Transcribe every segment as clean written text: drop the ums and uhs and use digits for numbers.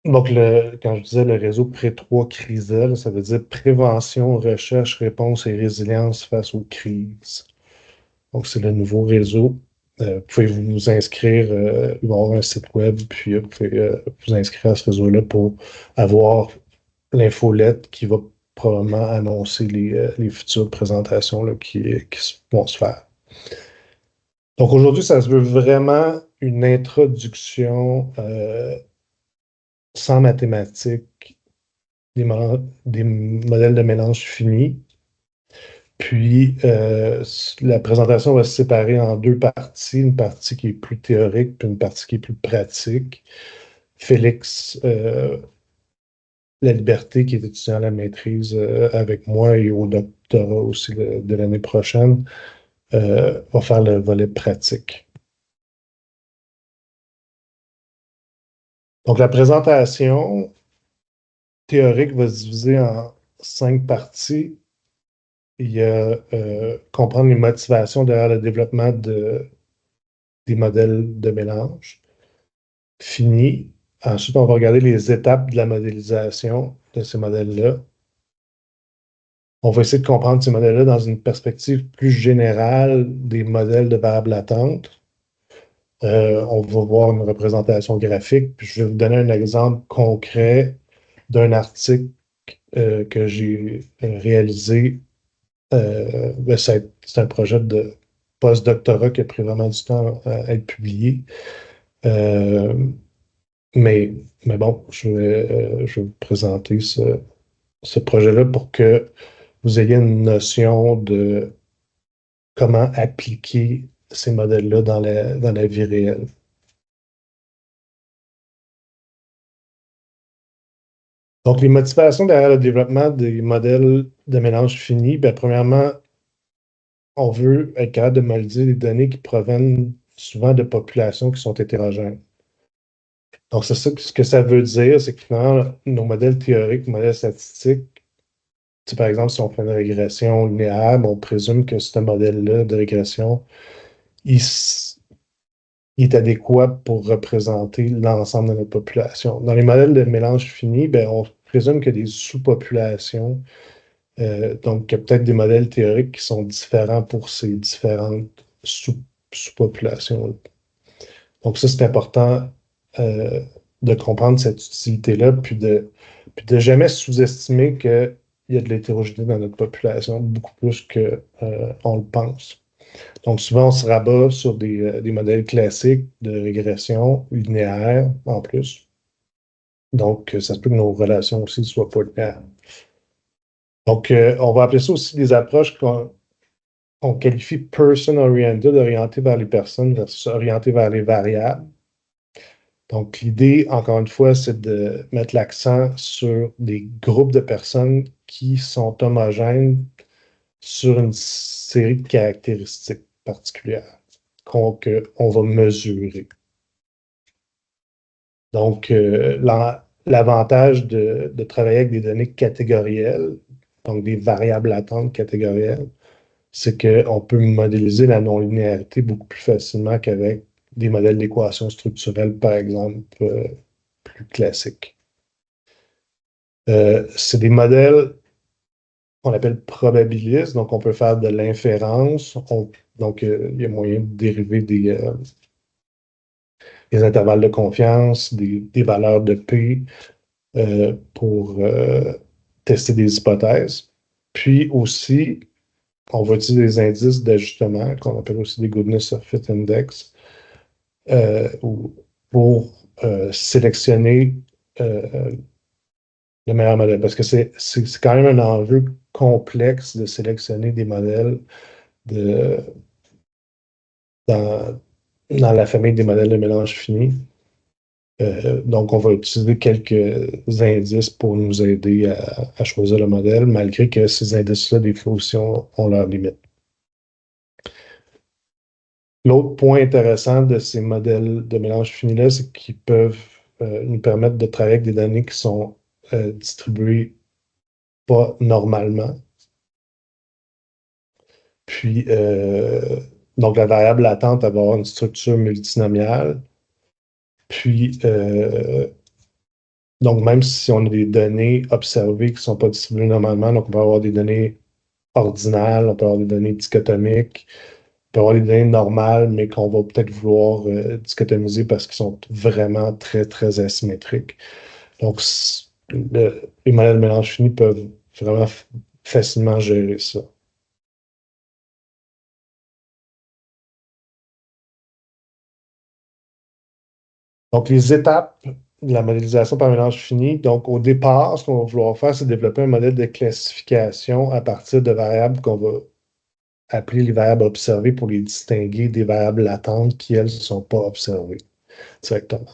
Donc, quand je disais le réseau Pré-3 CRISEL, ça veut dire prévention, recherche, réponse et résilience face aux crises. Donc, c'est le nouveau réseau. Vous pouvez vous inscrire, il va y avoir un site web, puis vous pouvez vous inscrire à ce réseau-là pour avoir l'infolette qui va probablement annoncer les futures présentations là, vont se faire. Donc aujourd'hui, ça se veut vraiment une introduction sans mathématiques des modèles de mélange finis. Puis la présentation va se séparer en deux parties, une partie qui est plus théorique, puis une partie qui est plus pratique. Félix La Liberté, qui est étudiant à la maîtrise avec moi et au doctorat aussi de l'année prochaine, va faire le volet pratique. Donc, la présentation théorique va se diviser en 5 parties. Il y a comprendre les motivations derrière le développement des modèles de mélange. Fini. Ensuite, on va regarder les étapes de la modélisation de ces modèles-là. On va essayer de comprendre ces modèles-là dans une perspective plus générale des modèles de variables latentes. On va voir une représentation graphique. Puis je vais vous donner un exemple concret d'un article que j'ai réalisé. C'est un projet de post-doctorat qui a pris vraiment du temps à être publié. Euh, mais, mais bon, je vais vous présenter ce projet-là pour que vous ayez une notion de comment appliquer ces modèles-là dans la vie réelle. Donc, les motivations derrière le développement des modèles de mélange fini, bien, premièrement, on veut être capable de modéliser des données qui proviennent souvent de populations qui sont hétérogènes. Donc, c'est ça, ce que ça veut dire, c'est que finalement, nos modèles théoriques, nos modèles statistiques, par exemple, si on fait une régression linéaire, ben, on présume que ce modèle-là de régression, il, il est adéquat pour représenter l'ensemble de notre population. Dans les modèles de mélange fini, ben, on présume qu'il y a des sous-populations. Donc, il y a peut-être des modèles théoriques qui sont différents pour ces différentes sous-populations. Donc, ça, c'est important euh, de comprendre cette utilité-là, puis de jamais sous-estimer qu'il y a de l'hétérogénéité dans notre population, beaucoup plus qu'on le pense. Donc, souvent, on se rabat sur des modèles classiques de régression linéaire en plus. Donc, ça se peut que nos relations aussi ne soient pas linéaires. Donc, on va appeler ça aussi des approches qu'on qualifie person-oriented, orientées vers les personnes versus orientées vers les variables. Donc, l'idée, encore une fois, c'est de mettre l'accent sur des groupes de personnes qui sont homogènes sur une série de caractéristiques particulières qu'on va mesurer. Donc, l'avantage de travailler avec des données catégorielles, donc des variables latentes catégorielles, c'est qu'on peut modéliser la non-linéarité beaucoup plus facilement qu'avec des modèles d'équations structurelles, par exemple, plus classiques. C'est des modèles qu'on appelle probabilistes, donc on peut faire de l'inférence. Donc, il y a moyen de dériver des intervalles de confiance, des valeurs de P pour tester des hypothèses. Puis aussi, on va utiliser des indices d'ajustement, qu'on appelle aussi des Goodness of Fit Index, pour sélectionner euh, le meilleur modèle. Parce que c'est quand même un enjeu complexe de sélectionner des modèles de, dans, dans la famille des modèles de mélange fini. Donc, on va utiliser quelques indices pour nous aider à choisir le modèle, malgré que ces indices-là, des fois aussi, ont leurs limites. L'autre point intéressant de ces modèles de mélange fini-là, c'est qu'ils peuvent nous permettre de travailler avec des données qui sont distribuées pas normalement. Puis, donc, la variable latente va avoir une structure multinomiale. Puis, Donc, même si on a des données observées qui ne sont pas distribuées normalement, donc on peut avoir des données ordinales, on peut avoir des données dichotomiques, on peut avoir des données normales, mais qu'on va peut-être vouloir dichotomiser parce qu'ils sont vraiment très, très asymétriques. Donc, les modèles de mélange fini peuvent vraiment facilement gérer ça. Donc, les étapes de la modélisation par mélange fini. Donc, au départ, ce qu'on va vouloir faire, c'est développer un modèle de classification à partir de variables qu'on va appeler les variables observées pour les distinguer des variables latentes qui, elles, ne sont pas observées directement.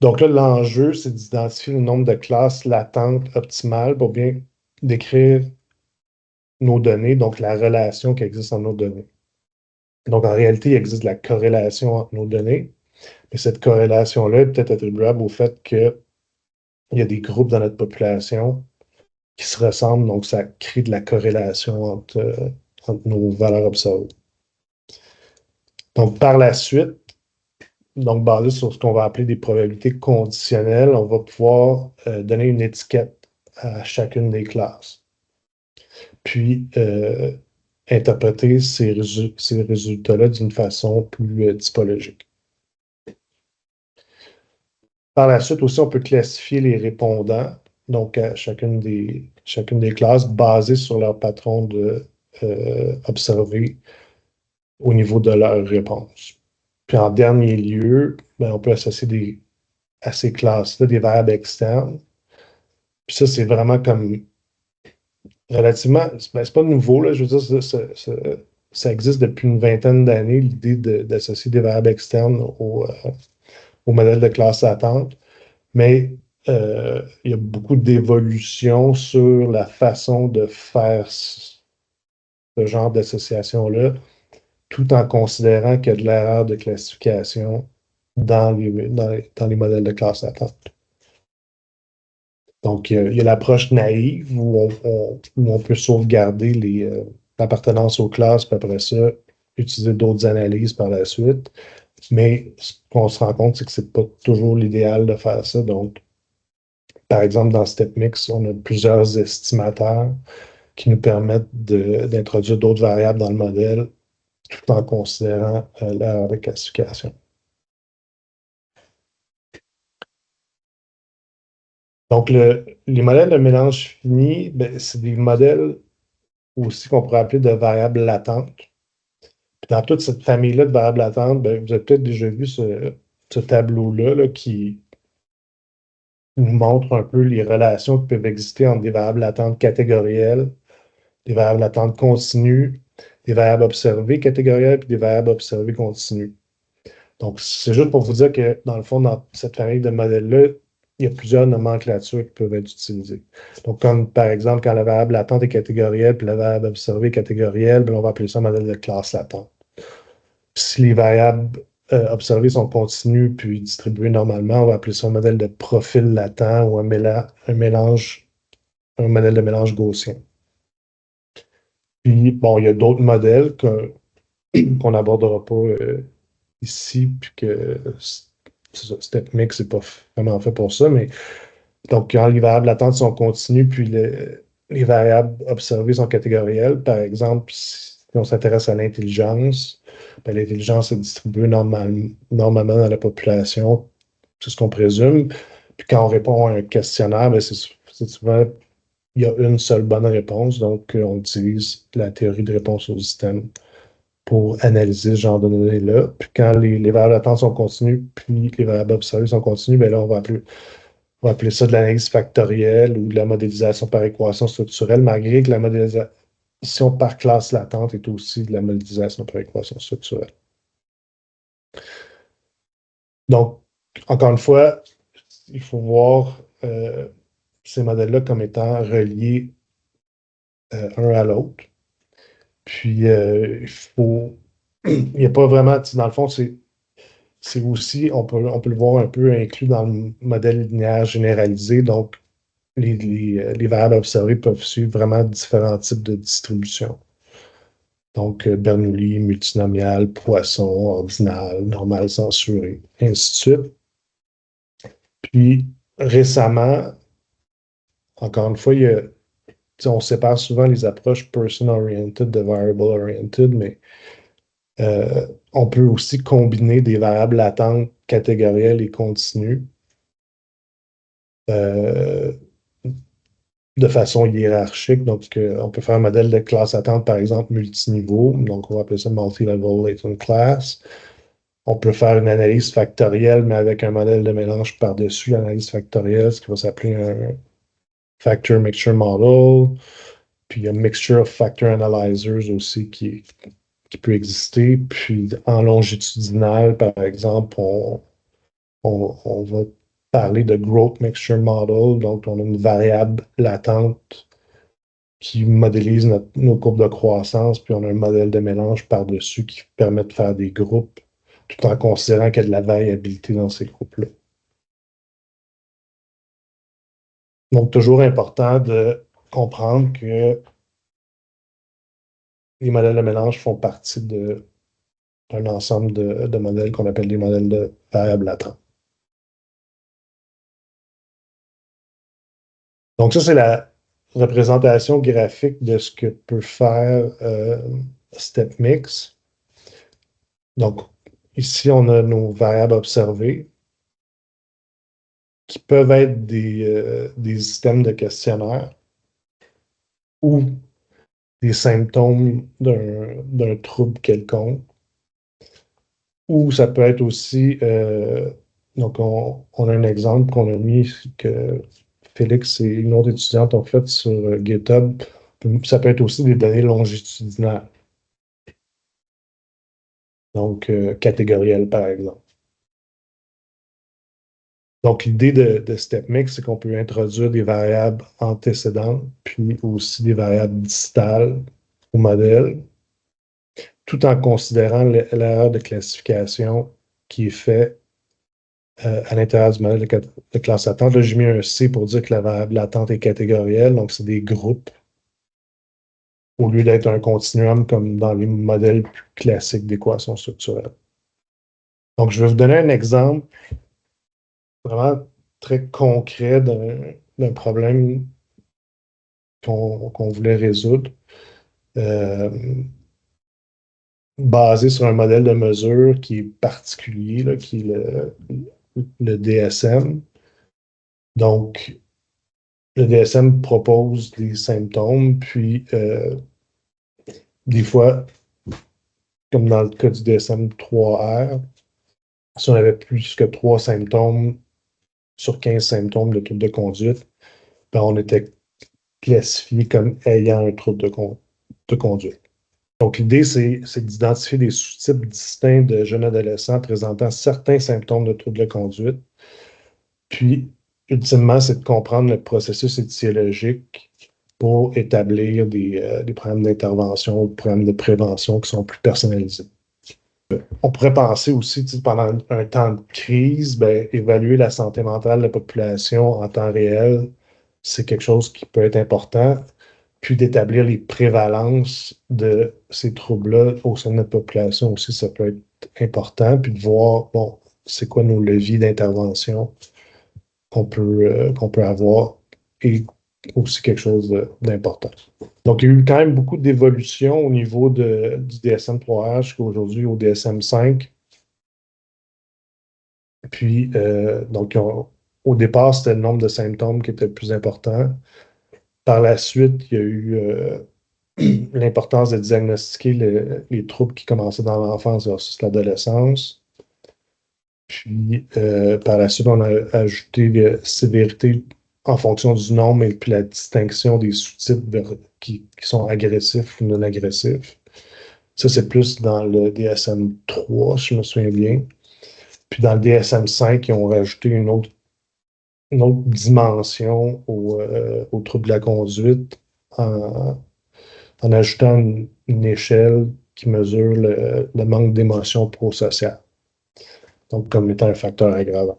Donc là, l'enjeu, c'est d'identifier le nombre de classes latentes optimales pour bien décrire nos données, donc la relation qui existe entre nos données. Donc, en réalité, il existe de la corrélation entre nos données, mais cette corrélation-là est peut-être attribuable au fait qu'il y a des groupes dans notre population qui se ressemblent, donc ça crée de la corrélation entre nos valeurs observées. Donc, par la suite, donc basé sur ce qu'on va appeler des probabilités conditionnelles, on va pouvoir donner une étiquette à chacune des classes. Puis, interpréter ces résultats-là d'une façon plus typologique. Par la suite aussi, on peut classifier les répondants, donc à chacune des classes, basées sur leur patron observé au niveau de leur réponse. Puis en dernier lieu, ben, on peut associer à ces classes-là des variables externes. Puis ça, c'est vraiment comme relativement, ben, c'est pas nouveau, là, je veux dire, ça existe depuis une vingtaine d'années, l'idée d'associer des variables externes au modèle de classe latente. Mais il y a beaucoup d'évolutions sur la façon de faire ce genre d'association-là, tout en considérant qu'il y a de l'erreur de classification dans les modèles de classe latente. Donc, il y a l'approche naïve où on peut sauvegarder l'appartenance aux classes, puis après ça, utiliser d'autres analyses par la suite. Mais ce qu'on se rend compte, c'est que c'est pas toujours l'idéal de faire ça. Donc, par exemple, dans StepMix, on a plusieurs estimateurs qui nous permettent d'introduire d'autres variables dans le modèle tout en considérant l'erreur de classification. Donc, les modèles de mélange fini, ben, c'est des modèles aussi qu'on pourrait appeler de variables latentes. Puis dans toute cette famille-là de variables latentes, ben, vous avez peut-être déjà vu ce tableau-là là, qui nous montre un peu les relations qui peuvent exister entre des variables latentes catégorielles, des variables latentes continues, des variables observées catégorielles, puis des variables observées continues. Donc, c'est juste pour vous dire que, dans le fond, dans cette famille de modèles-là, il y a plusieurs nomenclatures qui peuvent être utilisées. Donc, comme par exemple, quand la variable latente est catégorielle, puis la variable observée est catégorielle, bien, on va appeler ça un modèle de classe latente. Puis si les variables observées sont continues puis distribuées normalement, on va appeler ça un modèle de profil latent ou un mélange, un modèle de mélange gaussien. Puis, bon, il y a d'autres modèles qu'on n'abordera pas ici, puis que StepMix n'est pas vraiment fait pour ça, mais donc quand les variables latentes sont continues, puis les variables observées sont catégorielles, par exemple, si on s'intéresse à l'intelligence, ben, l'intelligence est distribuée normalement dans la population, c'est ce qu'on présume. Puis quand on répond à un questionnaire, ben, c'est souvent, il y a une seule bonne réponse, donc on utilise la théorie de réponse au système pour analyser ce genre de données-là. Puis quand les variables d'attente sont continues, puis les variables observées sont continues, bien là, on va appeler ça de l'analyse factorielle ou de la modélisation par équation structurelle, malgré que la modélisation par classe latente est aussi de la modélisation par équation structurelle. Donc, encore une fois, il faut voir ces modèles-là comme étant reliés un à l'autre. Puis, il n'y a pas vraiment, dans le fond, c'est aussi, on peut le voir un peu inclus dans le modèle linéaire généralisé. Donc, les variables observées peuvent suivre vraiment différents types de distributions. Donc, Bernoulli, multinomial, Poisson, ordinal, normal censuré, ainsi de suite. Puis récemment, encore une fois, on sépare souvent les approches person-oriented de variable-oriented, mais on peut aussi combiner des variables latentes, catégorielles et continues euh, de façon hiérarchique. Donc, on peut faire un modèle de classe attente, par exemple, multiniveau. Donc, on va appeler ça multi-level latent class. On peut faire une analyse factorielle, mais avec un modèle de mélange par-dessus l'analyse factorielle, ce qui va s'appeler un factor mixture model. Puis il y a Mixture of Factor Analyzers aussi qui peut exister. Puis en longitudinal, par exemple, on va parler de Growth Mixture Model. Donc, on a une variable latente qui modélise nos courbes de croissance, puis on a un modèle de mélange par-dessus qui permet de faire des groupes, tout en considérant qu'il y a de la variabilité dans ces groupes-là. Donc, toujours important de comprendre que les modèles de mélange font partie d'un ensemble de modèles qu'on appelle des modèles de variables latentes. Donc, ça, c'est la représentation graphique de ce que peut faire StepMix. Donc, ici, on a nos variables observées qui peuvent être des systèmes de questionnaire ou des symptômes d'un trouble quelconque. Ou ça peut être aussi, donc on a un exemple qu'on a mis que Félix et une autre étudiante ont fait sur GitHub. Ça peut être aussi des données longitudinales, donc catégorielles par exemple. Donc l'idée de StepMix, c'est qu'on peut introduire des variables antécédentes, puis aussi des variables distales au modèle, tout en considérant l'erreur de classification qui est faite à l'intérieur du modèle de classe attente. Là, j'ai mis un C pour dire que la variable latente est catégorielle, donc c'est des groupes, au lieu d'être un continuum comme dans les modèles plus classiques d'équations structurelles. Donc, je vais vous donner un exemple vraiment très concret d'un problème qu'on voulait résoudre, euh, basé sur un modèle de mesure qui est particulier, là, qui est le DSM. Donc, le DSM propose des symptômes, puis des fois, comme dans le cas du DSM-3R, si on avait plus que 3 symptômes sur 15 symptômes de trouble de conduite, ben on était classifié comme ayant un trouble de conduite. Donc, l'idée, c'est d'identifier des sous-types distincts de jeunes adolescents présentant certains symptômes de trouble de conduite. Puis, ultimement, c'est de comprendre le processus étiologique pour établir des programmes d'intervention ou des programmes de prévention qui sont plus personnalisés. On pourrait penser aussi, pendant un temps de crise, ben, évaluer la santé mentale de la population en temps réel, c'est quelque chose qui peut être important. Puis d'établir les prévalences de ces troubles-là au sein de notre population aussi, ça peut être important. Puis de voir, bon, c'est quoi nos leviers d'intervention qu'on peut avoir et aussi quelque chose d'important. Donc, il y a eu quand même beaucoup d'évolution au niveau du DSM-3R jusqu'à aujourd'hui au DSM-5. Puis, donc, au départ, c'était le nombre de symptômes qui était le plus important. Par la suite, il y a eu l'importance de diagnostiquer les troubles qui commençaient dans l'enfance versus l'adolescence. Puis, par la suite, on a ajouté la sévérité en fonction du nombre et puis la distinction des sous-types qui sont agressifs ou non agressifs. Ça, c'est plus dans le DSM-3, si je me souviens bien. Puis dans le DSM-5, ils ont rajouté une autre dimension au trouble de la conduite en ajoutant une échelle qui mesure le manque d'émotion prosociale. Donc, comme étant un facteur aggravant.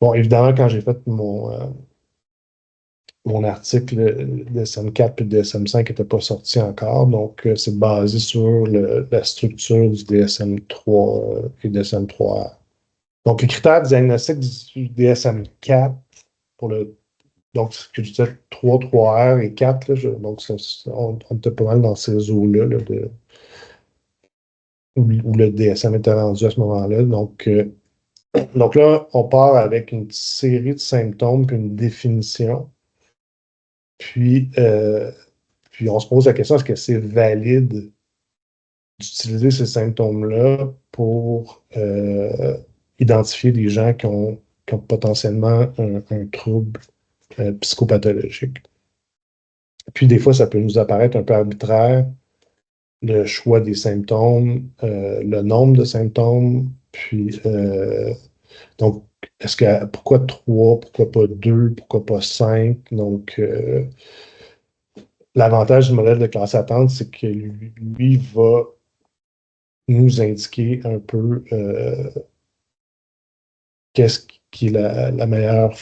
Bon, évidemment, quand j'ai fait mon article, le DSM-4 et le DSM-5 n'étaient pas sortis encore, donc c'est basé sur la structure du DSM-3 et DSM-3R. Donc, les critères de diagnostic du DSM-4 pour le. Donc, ce que je disais, 3, 3R et 4, là, donc on était pas mal dans ces eaux-là là, où le DSM était rendu à ce moment-là. Donc là, on part avec une série de symptômes puis une définition. Puis, puis on se pose la question, est-ce que c'est valide d'utiliser ces symptômes-là pour identifier des gens qui ont potentiellement un trouble psychopathologique. Puis des fois, ça peut nous apparaître un peu arbitraire, le choix des symptômes, le nombre de symptômes, puis donc, pourquoi 3, pourquoi pas 2, pourquoi pas 5? Donc, l'avantage du modèle de classe attente, c'est que lui va nous indiquer un peu qu'est-ce qui est la meilleure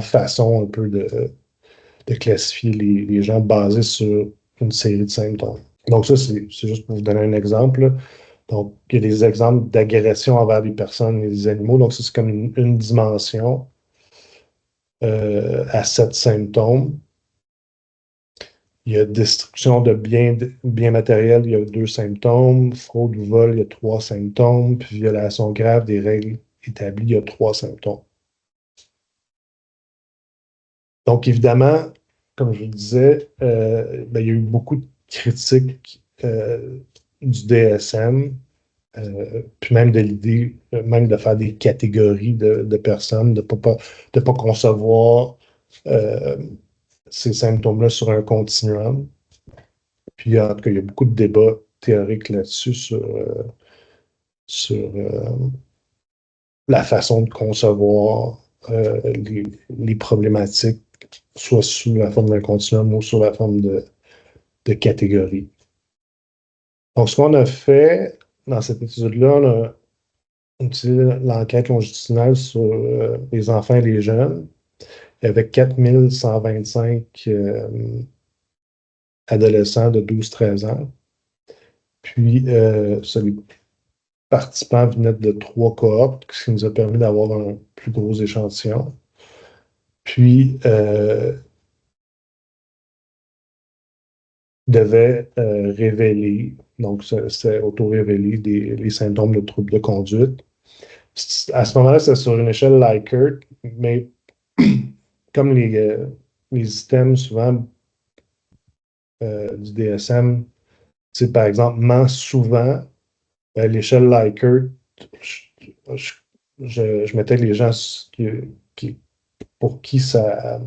façon un peu de classifier les gens basés sur une série de symptômes. Donc ça, c'est juste pour vous donner un exemple, là. Donc, il y a des exemples d'agression envers des personnes et des animaux. Donc, ça, c'est comme une dimension à 7 symptômes. Il y a destruction de biens matériels, il y a 2 symptômes. Fraude ou vol, il y a 3 symptômes. Puis violation grave des règles établies, il y a 3 symptômes. Donc, évidemment, comme je le disais, ben, il y a eu beaucoup de critiques du DSM, puis même de l'idée, même de faire des catégories de personnes, de ne pas concevoir ces symptômes-là sur un continuum. Puis, en tout cas, il y a beaucoup de débats théoriques là-dessus sur la façon de concevoir les problématiques, soit sous la forme d'un continuum ou sous la forme de catégories. Donc, ce qu'on a fait dans cette étude-là, on a utilisé l'enquête longitudinale sur les enfants et les jeunes avec 4125 adolescents de 12-13 ans. Puis, les participants venaient de 3 cohortes, ce qui nous a permis d'avoir un plus gros échantillon. Puis, devait révéler, donc c'est auto-révéler les symptômes de troubles de conduite. À ce moment-là, c'est sur une échelle Likert, mais comme les items souvent du DSM, c'est par exemple ment souvent, l'échelle Likert, je, je mettais les gens pour qui ça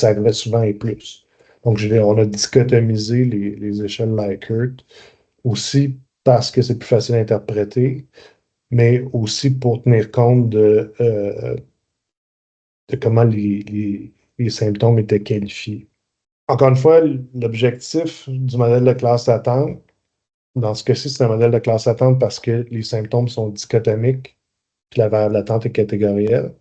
arrivait souvent et plus. Donc, on a dichotomisé les échelles Likert aussi parce que c'est plus facile à interpréter, mais aussi pour tenir compte de comment les symptômes étaient qualifiés. Encore une fois, l'objectif du modèle de classe attente, dans ce cas-ci, c'est un modèle de classe attente parce que les symptômes sont dichotomiques, puis la variable d'attente est catégorielle.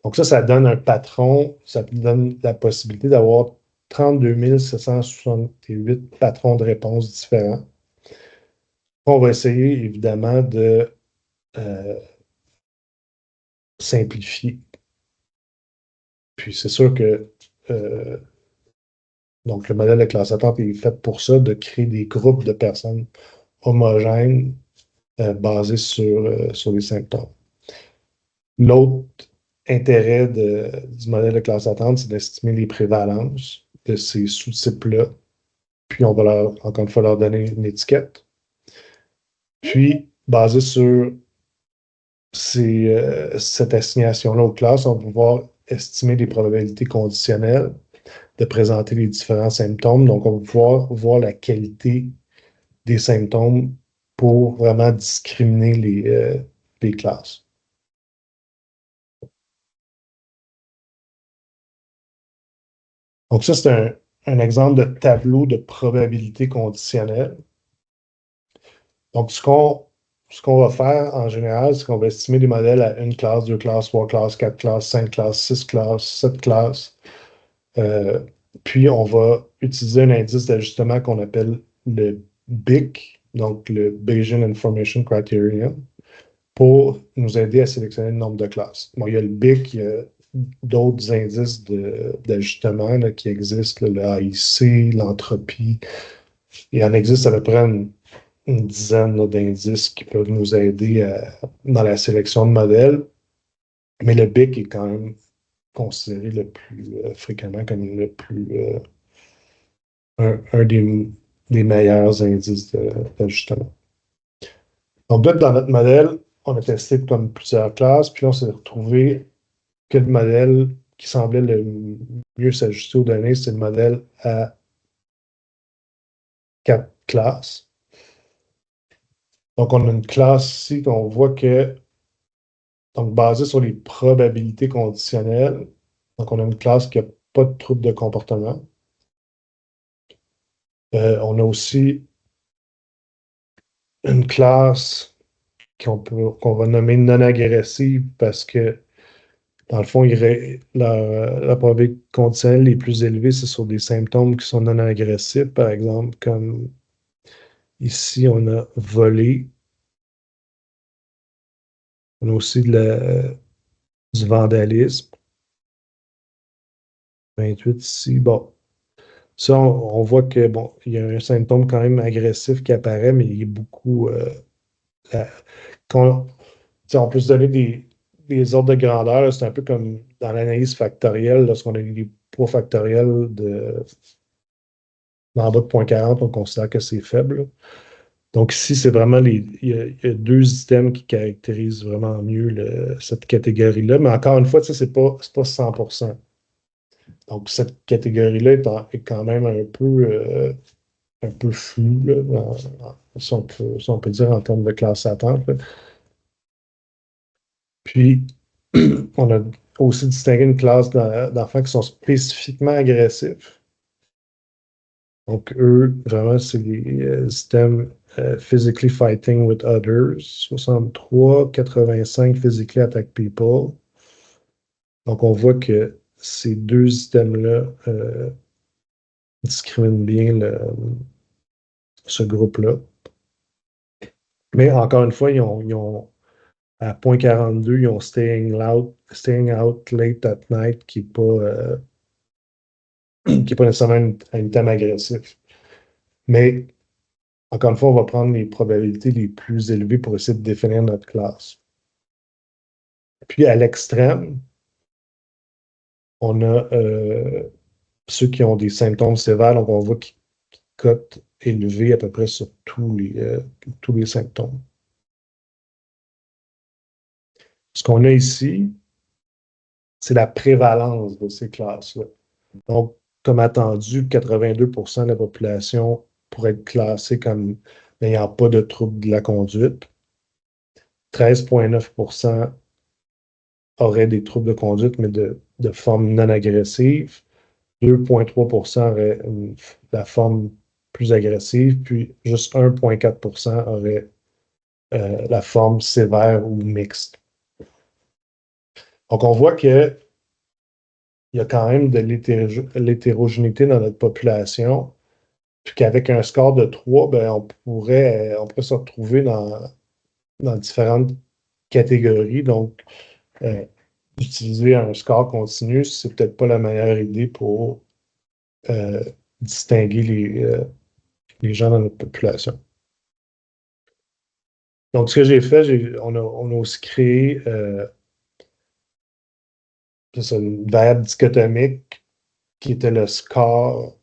Donc ça donne un patron, ça donne la possibilité d'avoir 32 768 patrons de réponses différents. On va essayer évidemment de simplifier. Puis c'est sûr que donc le modèle de classe attente est fait pour ça, de créer des groupes de personnes homogènes basés sur les symptômes. L'autre intérêt du modèle de classe attente, c'est d'estimer les prévalences de ces sous-types-là. Puis on va encore une fois leur donner une étiquette. Puis, basé sur cette assignation-là aux classes, on va pouvoir estimer les probabilités conditionnelles de présenter les différents symptômes. Donc, on va pouvoir voir la qualité des symptômes pour vraiment discriminer les classes. Donc, ça, c'est un exemple de tableau de probabilité conditionnelle. Donc, ce qu'on va faire en général, c'est qu'on va estimer des modèles à 1 classe, 2 classes, 3 classes, 4 classes, 5 classes, 6 classes, 7 classes. Puis, on va utiliser un indice d'ajustement qu'on appelle le BIC, donc le Bayesian Information Criterion. pour nous aider à sélectionner le nombre de classes. Bon, il y a le BIC, il y a d'autres indices d'ajustement qui existent, le AIC, l'entropie. Il en existe à peu près une dizaine d'indices qui peuvent nous aider dans la sélection de modèles, mais le BIC est quand même considéré le plus fréquemment comme le plus un des meilleurs indices d'ajustement. Donc, dans notre modèle, on a testé comme plusieurs classes, puis là, on s'est retrouvé que le modèle qui semblait le mieux s'ajuster aux données, c'est le modèle à 4 classes. Donc, on a une classe ici qu'on voit que, donc, basée sur les probabilités conditionnelles, donc on a une classe qui n'a pas de trouble de comportement. On a aussi une classe qu'on va nommer non agressive parce que, dans le fond, la probabilité conditionnelle les plus élevées, c'est sur des symptômes qui sont non agressifs, par exemple, comme ici, on a volé. On a aussi du vandalisme. 28 ici. Bon, ça, on voit que bon, il y a un symptôme quand même agressif qui apparaît, mais il est beaucoup. Quand, on peut se donner des ordres de grandeur. C'est un peu comme dans l'analyse factorielle, lorsqu'on a des poids factoriels en bas de 0,40, on considère que c'est faible. Donc ici, c'est vraiment il y a deux items qui caractérisent vraiment mieux cette catégorie-là. Mais encore une fois, c'est pas 100%. Donc cette catégorie-là est quand même un peu floue, là, si on peut dire en termes de classe attente. Là. Puis, on a aussi distingué une classe d'enfants qui sont spécifiquement agressifs. Donc, eux, vraiment, c'est les systèmes Physically Fighting with Others, 63, 85, Physically Attack People. Donc, on voit que ces deux items-là discriminent bien ce groupe-là. Mais encore une fois, à 0,42, ils ont staying out late at night, qui n'est pas nécessairement un item agressif. Mais encore une fois, on va prendre les probabilités les plus élevées pour essayer de définir notre classe. Puis à l'extrême, on a ceux qui ont des symptômes sévères, donc on voit qu'ils cotent élevées à peu près sur tous les symptômes. Ce qu'on a ici, c'est la prévalence de ces classes-là. Donc, comme attendu, 82% de la population pourrait être classée comme n'ayant pas de trouble de la conduite. 13,9% auraient des troubles de conduite, mais de forme non agressive. 2,3% auraient la forme plus agressive, puis juste 1,4% auraient la forme sévère ou mixte. Donc, on voit qu'il y a quand même de l'hétérogénéité dans notre population, puis qu'avec un score de 3, ben, on pourrait se retrouver dans différentes catégories. Donc, utiliser un score continu, c'est peut-être pas la meilleure idée pour distinguer les gens dans notre population. Donc, ce que j'ai fait, on a aussi créé une variable dichotomique qui était le score.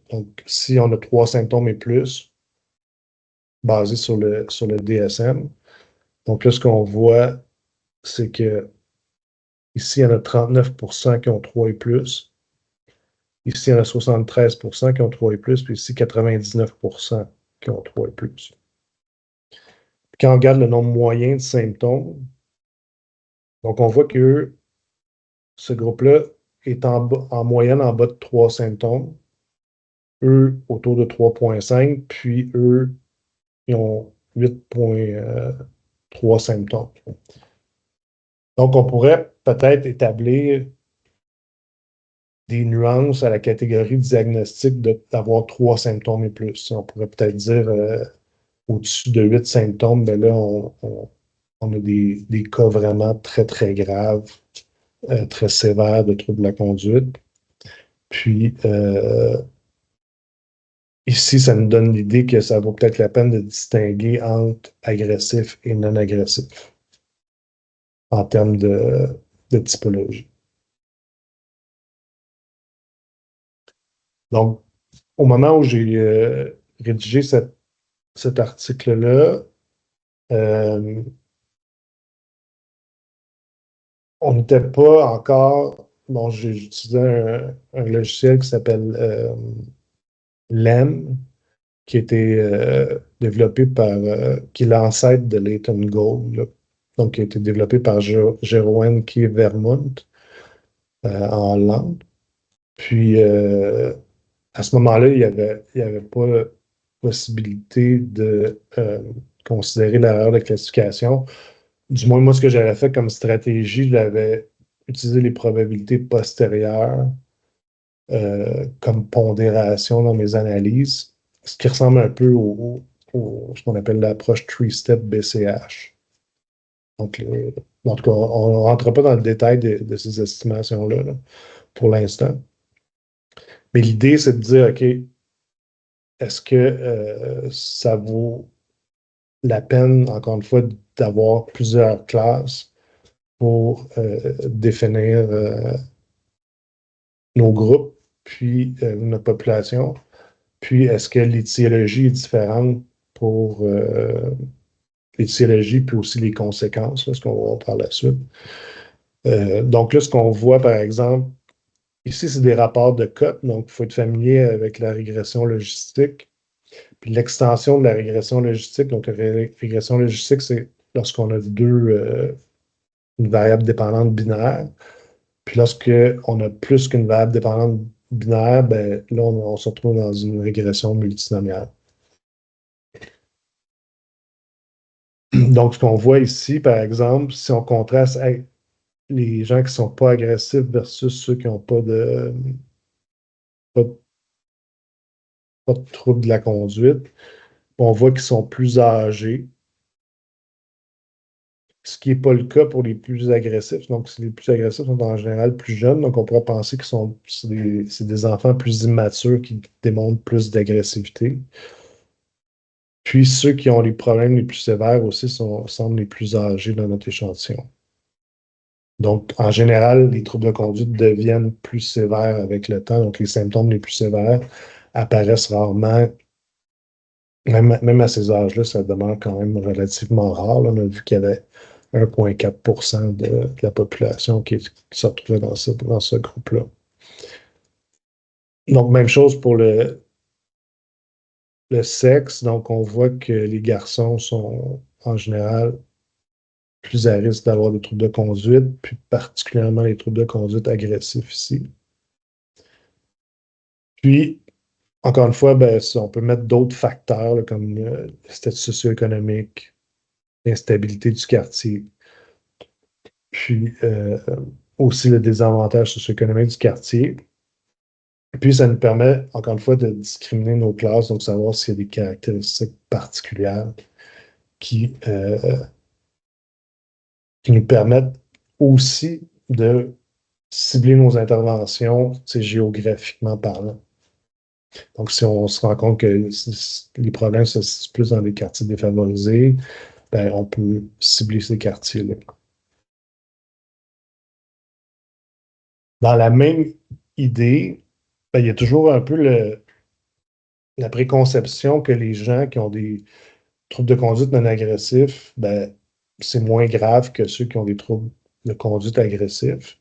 Donc, si on a 3 symptômes et plus, basé sur le DSM. Donc là, ce qu'on voit, c'est que ici, il y en a 39% qui ont 3 et plus. Ici, il y en a 73% qui ont 3 et plus, puis ici, 99% qui ont 3 et plus. Quand on regarde le nombre moyen de symptômes, donc on voit que ce groupe-là est en moyenne en bas de 3 symptômes. Eux, autour de 3,5, puis eux, ils ont 8,3 symptômes. Donc, on pourrait peut-être établir des nuances à la catégorie diagnostique d'avoir 3 symptômes et plus. On pourrait peut-être dire au-dessus de 8 symptômes, ben là, on a des cas vraiment très, très graves, très sévères de troubles de la conduite. Puis, ici, ça nous donne l'idée que ça vaut peut-être la peine de distinguer entre agressif et non agressif en termes de typologie. Donc, au moment où j'ai rédigé cet article-là, euh, on n'était pas encore. Bon, j'ai utilisé un logiciel qui s'appelle LEM, qui a été développé qui est l'ancêtre de Leighton Gold, là. Donc, qui a été développé par Jeroen K. Vermont en Hollande. Puis, à ce moment-là, il y avait pas possibilité de considérer l'erreur de classification. Du moins, moi, ce que j'avais fait comme stratégie, j'avais utilisé les probabilités postérieures comme pondération dans mes analyses, ce qui ressemble un peu au ce qu'on appelle l'approche three-step BCH. Donc, en tout cas, on ne rentre pas dans le détail de ces estimations-là là, pour l'instant. Mais l'idée, c'est de dire, OK, est-ce que ça vaut la peine, encore une fois, d'avoir plusieurs classes pour définir nos groupes, puis notre population? Puis, est-ce que l'étiologie est différente pour l'étiologie, puis aussi les conséquences, là, ce qu'on va voir par la suite? Donc là, ce qu'on voit, par exemple, ici, c'est des rapports de cotes, donc il faut être familier avec la régression logistique. Puis l'extension de la régression logistique, donc la régression logistique, c'est lorsqu'on a une variable dépendante binaire. Puis lorsqu'on a plus qu'une variable dépendante binaire, ben, là, on se retrouve dans une régression multinomiale. Donc, ce qu'on voit ici, par exemple, si on contraste les gens qui ne sont pas agressifs versus ceux qui n'ont pas de, pas de trouble de la conduite, on voit qu'ils sont plus âgés, ce qui n'est pas le cas pour les plus agressifs. Donc, les plus agressifs sont en général plus jeunes, donc on pourrait penser que c'est des enfants plus immatures qui démontrent plus d'agressivité. Puis ceux qui ont les problèmes les plus sévères aussi semblent les plus âgés dans notre échantillon. Donc, en général, les troubles de conduite deviennent plus sévères avec le temps. Donc, les symptômes les plus sévères apparaissent rarement. Même à ces âges-là, ça demeure quand même relativement rare. Là, on a vu qu'il y avait 1,4% de la population qui se retrouvait dans ce groupe-là. Donc, même chose pour le sexe. Donc, on voit que les garçons sont en général plus à risque d'avoir des troubles de conduite, puis particulièrement les troubles de conduite agressifs ici. Puis, encore une fois, ben, on peut mettre d'autres facteurs là, comme le statut socio-économique, l'instabilité du quartier, puis aussi le désavantage socio-économique du quartier. Puis, ça nous permet, encore une fois, de discriminer nos classes, donc savoir s'il y a des caractéristiques particulières qui, euh, qui nous permettent aussi de cibler nos interventions, géographiquement parlant. Donc, si on se rend compte que les problèmes se situent plus dans les quartiers défavorisés, ben, on peut cibler ces quartiers-là. Dans la même idée, ben, il y a toujours un peu la préconception que les gens qui ont des troubles de conduite non agressifs, ben, c'est moins grave que ceux qui ont des troubles de conduite agressifs.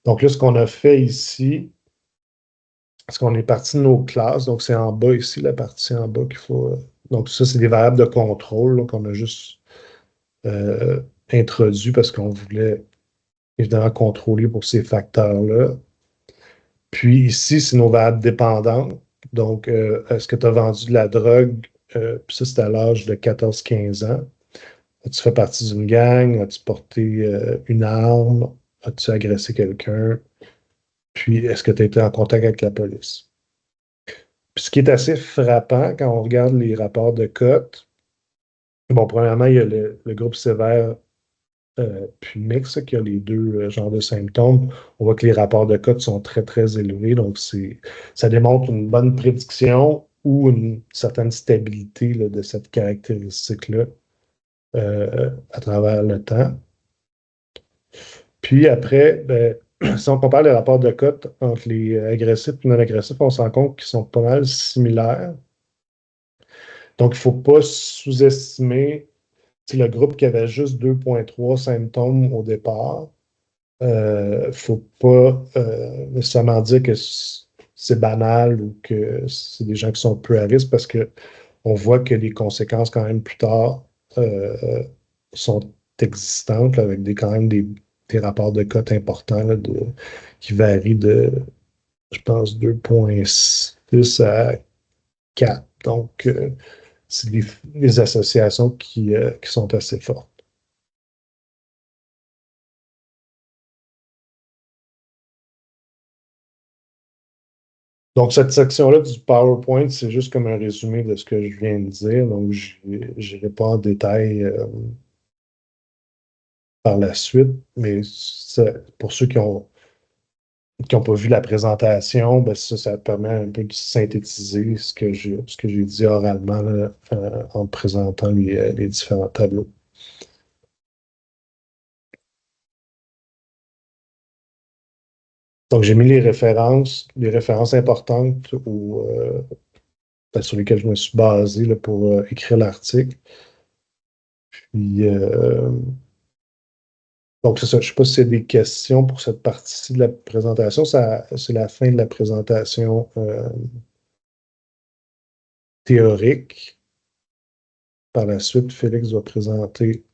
Donc là, ce qu'on a fait ici, c'est qu'on est parti de nos classes, donc c'est en bas ici, la partie en bas qu'il faut. Donc ça, c'est des variables de contrôle là, qu'on a juste introduit parce qu'on voulait évidemment contrôler pour ces facteurs-là. Puis ici, c'est nos variables dépendantes. Donc, est-ce que tu as vendu de la drogue? Puis ça, c'est à l'âge de 14-15 ans. As-tu fait partie d'une gang? As-tu porté une arme? As-tu agressé quelqu'un? Puis, est-ce que tu as été en contact avec la police? Puis, ce qui est assez frappant quand on regarde les rapports de cotes, Bon, premièrement, il y a le groupe sévère puis mix qui a les deux genres de symptômes. On voit que les rapports de cote sont très, très élevés. Donc, ça démontre une bonne prédiction ou une certaine stabilité là, de cette caractéristique-là à travers le temps. Puis après, ben, si on compare les rapports de cote entre les agressifs et non agressifs, on se rend compte qu'ils sont pas mal similaires. Donc, il ne faut pas sous-estimer le groupe qui avait juste 2,3 symptômes au départ. Il ne faut pas nécessairement dire que c'est banal ou que c'est des gens qui sont peu à risque parce qu'on voit que les conséquences, quand même, plus tard, sont existantes là, avec quand même des rapports de cote importants là, qui varient de, je pense, 2,6 à 4. Donc, c'est des associations qui sont assez fortes. Donc, cette section-là du PowerPoint, c'est juste comme un résumé de ce que je viens de dire. Donc, je n'irai pas en détail par la suite, mais pour ceux qui ont pas vu la présentation, ben ça permet un peu de synthétiser ce que j'ai dit oralement là, en présentant les différents tableaux. Donc, j'ai mis les références importantes sur lesquelles je me suis basé là, pour écrire l'article. Puis, donc, c'est ça. Je ne sais pas si c'est des questions pour cette partie de la présentation. C'est la fin de la présentation théorique. Par la suite, Félix va présenter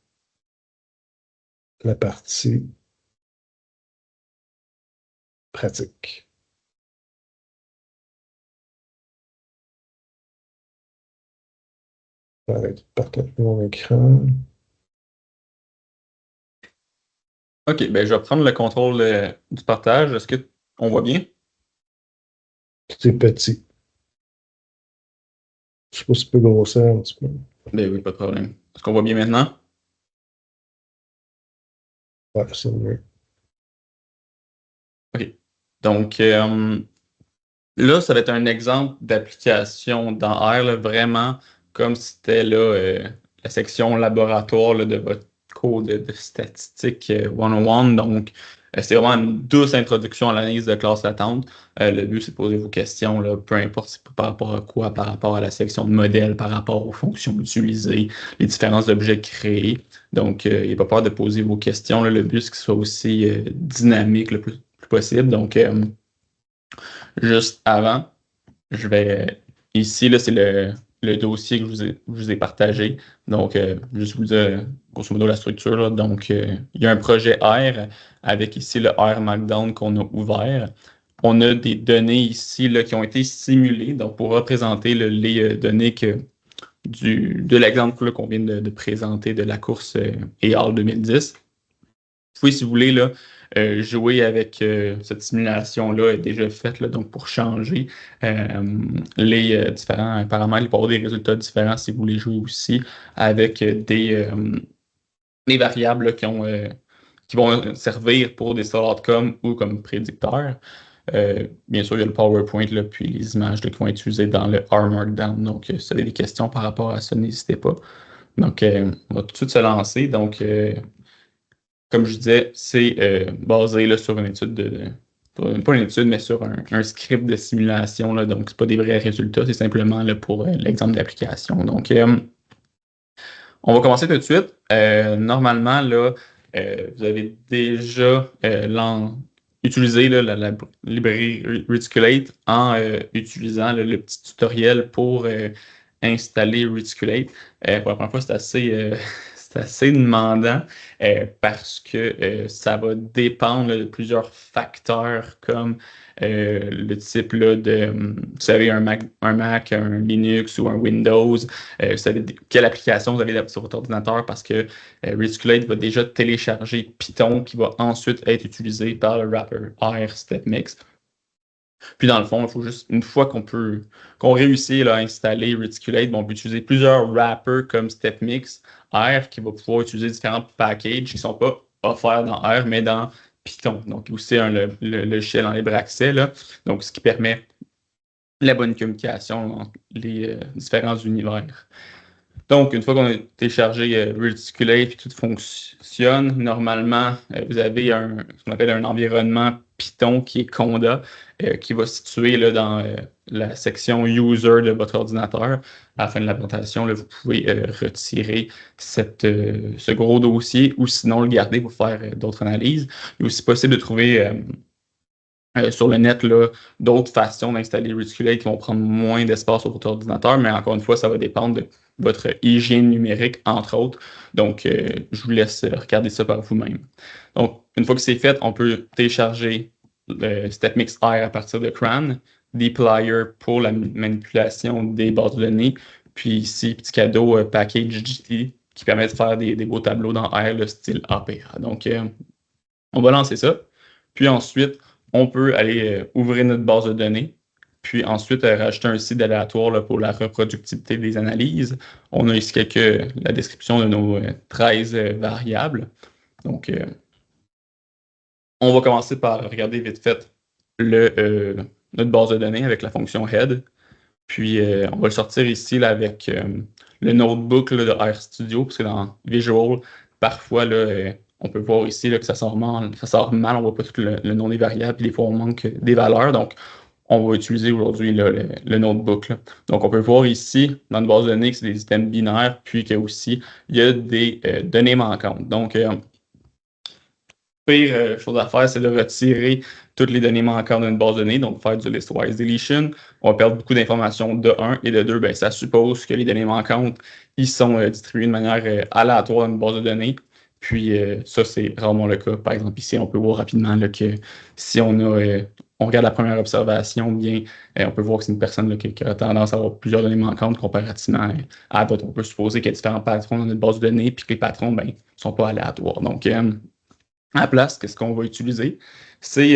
la partie pratique. Je vais partager mon écran. OK, ben je vais prendre le contrôle du partage. Est-ce qu'on voit bien? Tout est petit. Je ne sais pas si tu peux grossir un petit peu. Ben oui, pas de problème. Est-ce qu'on voit bien maintenant? Ouais, c'est mieux. OK. Donc, là, ça va être un exemple d'application dans R, là, vraiment comme si c'était là, la section laboratoire là, de votre cours de statistique 101. Donc, c'est vraiment une douce introduction à l'analyse de classe latente. Le but, c'est de poser vos questions, là, peu importe c'est par rapport à quoi, par rapport à la section de modèle, par rapport aux fonctions utilisées, les différents objets créés. Donc, il n'y a pas peur de poser vos questions. Là. Le but, c'est que ce soit aussi dynamique le plus possible. Donc, juste avant, je vais. Ici, là, c'est le dossier que je vous ai partagé. Donc, juste vous dire, grosso modo, la structure. Là. Donc, il y a un projet R avec ici le R Markdown qu'on a ouvert. On a des données ici là, qui ont été simulées, donc pour représenter là, les données de l'exemple qu'on vient de présenter de la course EAR 2010. Vous pouvez, si vous voulez, là, jouer avec cette simulation-là est déjà faite, là, donc pour changer les différents paramètres, pour avoir des résultats différents si vous voulez jouer aussi avec des variables là, qui vont servir pour des solid outcomes ou comme prédicteurs. Bien sûr, il y a le PowerPoint, là, puis les images là, qui vont être utilisées dans le R Markdown. Donc, si vous avez des questions par rapport à ça, n'hésitez pas. Donc, on va tout de suite se lancer. Donc, comme je disais, c'est basé là, sur une étude pas une étude, mais sur un script de simulation. Là, donc, ce pas des vrais résultats, c'est simplement là, pour l'exemple d'application. Donc, on va commencer tout de suite. Normalement, là, vous avez déjà utilisé là, la librairie Reticulate en utilisant là, le petit tutoriel pour installer Reticulate. Pour la première fois, c'est assez demandant parce que ça va dépendre là, de plusieurs facteurs comme le type là, vous savez, un Mac, un Linux ou un Windows. Vous savez quelle application vous avez sur votre ordinateur parce que Reticulate va déjà télécharger Python qui va ensuite être utilisé par le wrapper R StepMix. Puis dans le fond, il faut juste, une fois qu'on réussit là, à installer Reticulate, on peut utiliser plusieurs wrappers comme StepMix, R, qui va pouvoir utiliser différents packages qui ne sont pas offerts dans R, mais dans Python. Donc aussi le logiciel en libre accès, là. Donc ce qui permet la bonne communication entre les différents univers. Donc, une fois qu'on a téléchargé Reticulate et tout fonctionne, normalement, vous avez ce qu'on appelle un environnement Python qui est Conda, qui va se situer là, dans la section User de votre ordinateur. À la fin de la présentation, là, vous pouvez retirer ce gros dossier ou sinon le garder pour faire d'autres analyses. Il est aussi possible de trouver sur le net d'autres façons d'installer Reticulate qui vont prendre moins d'espace sur votre ordinateur, mais encore une fois, ça va dépendre de votre hygiène numérique, entre autres. Donc, je vous laisse regarder ça par vous-même. Donc, une fois que c'est fait, on peut télécharger le StepMix R à partir de CRAN, Dplyr pour la manipulation des bases de données, puis ici, petit cadeau, Package GT qui permet de faire des beaux tableaux dans R, le style APA. Donc, on va lancer ça. Puis ensuite, on peut aller ouvrir notre base de données, puis ensuite rajouter un site aléatoire pour la reproductibilité des analyses. On a ici la description de nos 13 variables. Donc, on va commencer par regarder vite fait notre base de données avec la fonction head. Puis, on va le sortir ici là, avec le notebook là, de RStudio, parce que dans Visual, parfois, là, on peut voir ici là, que ça sort mal, on ne voit pas tout le nom des variables, puis des fois, on manque des valeurs. Donc, on va utiliser aujourd'hui le notebook. Là. Donc, on peut voir ici, dans une base de données, que c'est des items binaires, puis qu'il y a des données manquantes. Donc, pire chose à faire, c'est de retirer toutes les données manquantes d'une base de données, donc faire du list-wise deletion. On va perdre beaucoup d'informations de 1 et de 2. Ben, ça suppose que les données manquantes, ils sont distribuées de manière aléatoire dans une base de données. Puis ça, c'est rarement le cas. Par exemple, ici, on peut voir rapidement là, que si on regarde la première observation, bien, on peut voir que c'est une personne là, qui a tendance à avoir plusieurs données manquantes comparativement à d'autres. On peut supposer qu'il y a différents patrons dans notre base de données, puis que les patrons ne sont pas aléatoires. Donc, à la place, qu'est-ce qu'on va utiliser? C'est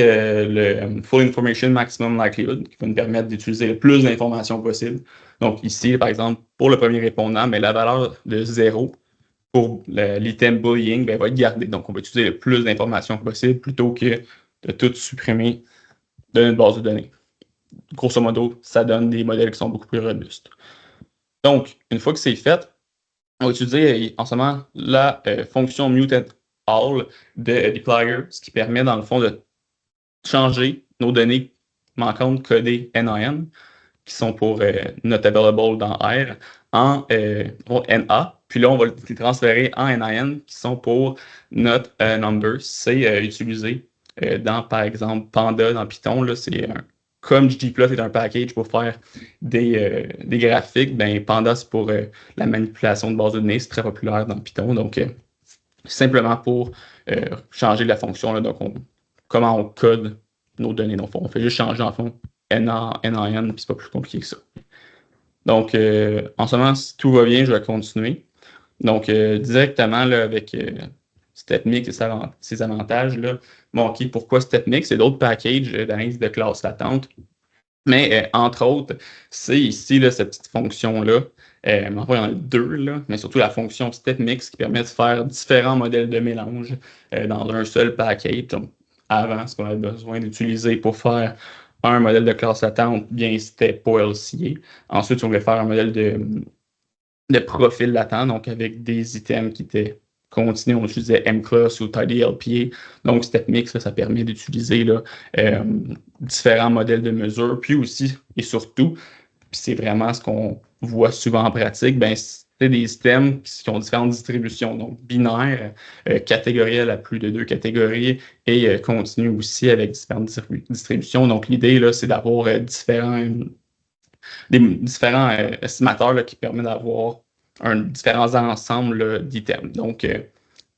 le Full Information Maximum Likelihood qui va nous permettre d'utiliser le plus d'informations possible. Donc ici, par exemple, pour le premier répondant, mais la valeur de 0 pour l'item bullying va être gardée. Donc, on va utiliser le plus d'informations possible plutôt que de tout supprimer de notre base de données. Grosso modo, ça donne des modèles qui sont beaucoup plus robustes. Donc, une fois que c'est fait, on va utiliser en ce moment la fonction muted all de Dplyr, ce qui permet dans le fond de changer nos données manquantes codées NaN, qui sont pour not available dans R, en NA. Puis là, on va les transférer en NaN, qui sont pour not number. C'est utilisé dans, par exemple, Panda dans Python. Là, comme ggplot est un package pour faire des graphiques, ben Panda, c'est pour la manipulation de bases de données. C'est très populaire dans Python. Donc, simplement pour changer la fonction. Là, donc, comment on code nos données. Donc, on fait juste changer en fond NA, NaN, puis c'est pas plus compliqué que ça. Donc, en ce moment, si tout va bien, je vais continuer. Donc, directement là, avec StepMix et ses avantages, là, bon, OK, pourquoi StepMix? C'est d'autres packages d'analyse de classe latente. Mais, entre autres, c'est ici, là, cette petite fonction-là. Enfin, il y en a deux, là, mais surtout la fonction StepMix qui permet de faire différents modèles de mélange dans un seul package. Donc, avant, ce qu'on avait besoin d'utiliser pour faire un modèle de classe latente, bien, c'était PoLCA. Ensuite, si on voulait faire un modèle de profil latent, donc avec des items qui étaient continus, on utilisait mClass ou TidyLPA. Donc, StepMix, là, ça permet d'utiliser différents modèles de mesure. Puis aussi, et surtout, puis c'est vraiment ce qu'on voit souvent en pratique, ben, c'est des systèmes qui ont différentes distributions, donc binaires, catégoriels à plus de 2 catégories et continu aussi avec différentes distributions. Donc, l'idée, là, c'est d'avoir différents estimateurs là, qui permettent d'avoir différents ensembles d'items. Donc,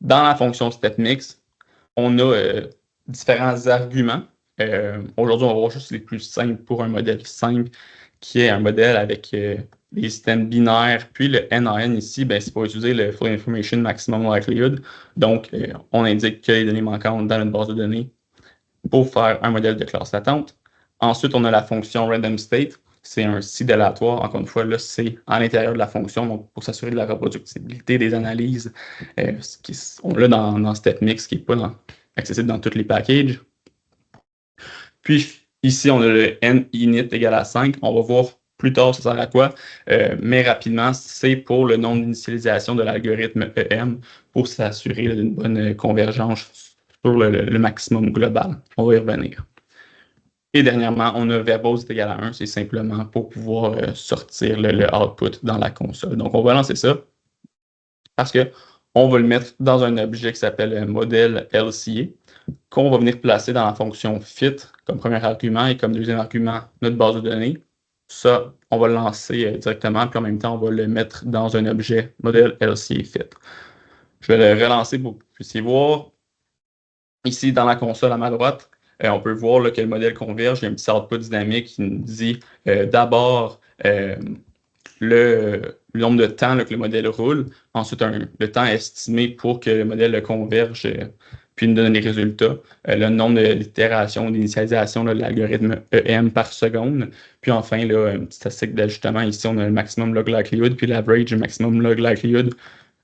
dans la fonction StepMix, on a différents arguments. Aujourd'hui, on va voir juste les plus simples pour un modèle simple, qui est un modèle avec les systèmes binaires, puis le NaN ici, ben, c'est pour utiliser le Full Information Maximum Likelihood. Donc, on indique que les données manquantes dans notre base de données pour faire un modèle de classe latente. Ensuite, on a la fonction random state. C'est un seed aléatoire. Encore une fois, là, c'est à l'intérieur de la fonction, donc pour s'assurer de la reproductibilité des analyses. On l'a dans StepMix, qui n'est pas accessible dans tous les packages. Puis ici, on a le n-init égale à 5. On va voir plus tard ça sert à quoi, mais rapidement, c'est pour le nombre d'initialisation de l'algorithme EM pour s'assurer d'une bonne convergence sur le maximum global. On va y revenir. Et dernièrement, on a verbose est égal à 1, c'est simplement pour pouvoir sortir le output dans la console. Donc, on va lancer ça parce qu'on va le mettre dans un objet qui s'appelle modèle LCA, qu'on va venir placer dans la fonction fit comme premier argument et comme deuxième argument notre base de données. Ça, on va le lancer directement, puis en même temps, on va le mettre dans un objet modèle LCA fit. Je vais le relancer pour que vous puissiez voir. Ici, dans la console à ma droite, on peut voir là, que le modèle converge. Il y a un petit output dynamique qui nous dit d'abord le nombre de temps là, que le modèle roule, ensuite le temps estimé pour que le modèle converge, puis nous donne les résultats, le nombre d'itérations, d'initialisation de l'algorithme EM par seconde, puis enfin, là, un petit statistique d'ajustement. Ici, on a le maximum log likelihood, puis l'average maximum log likelihood.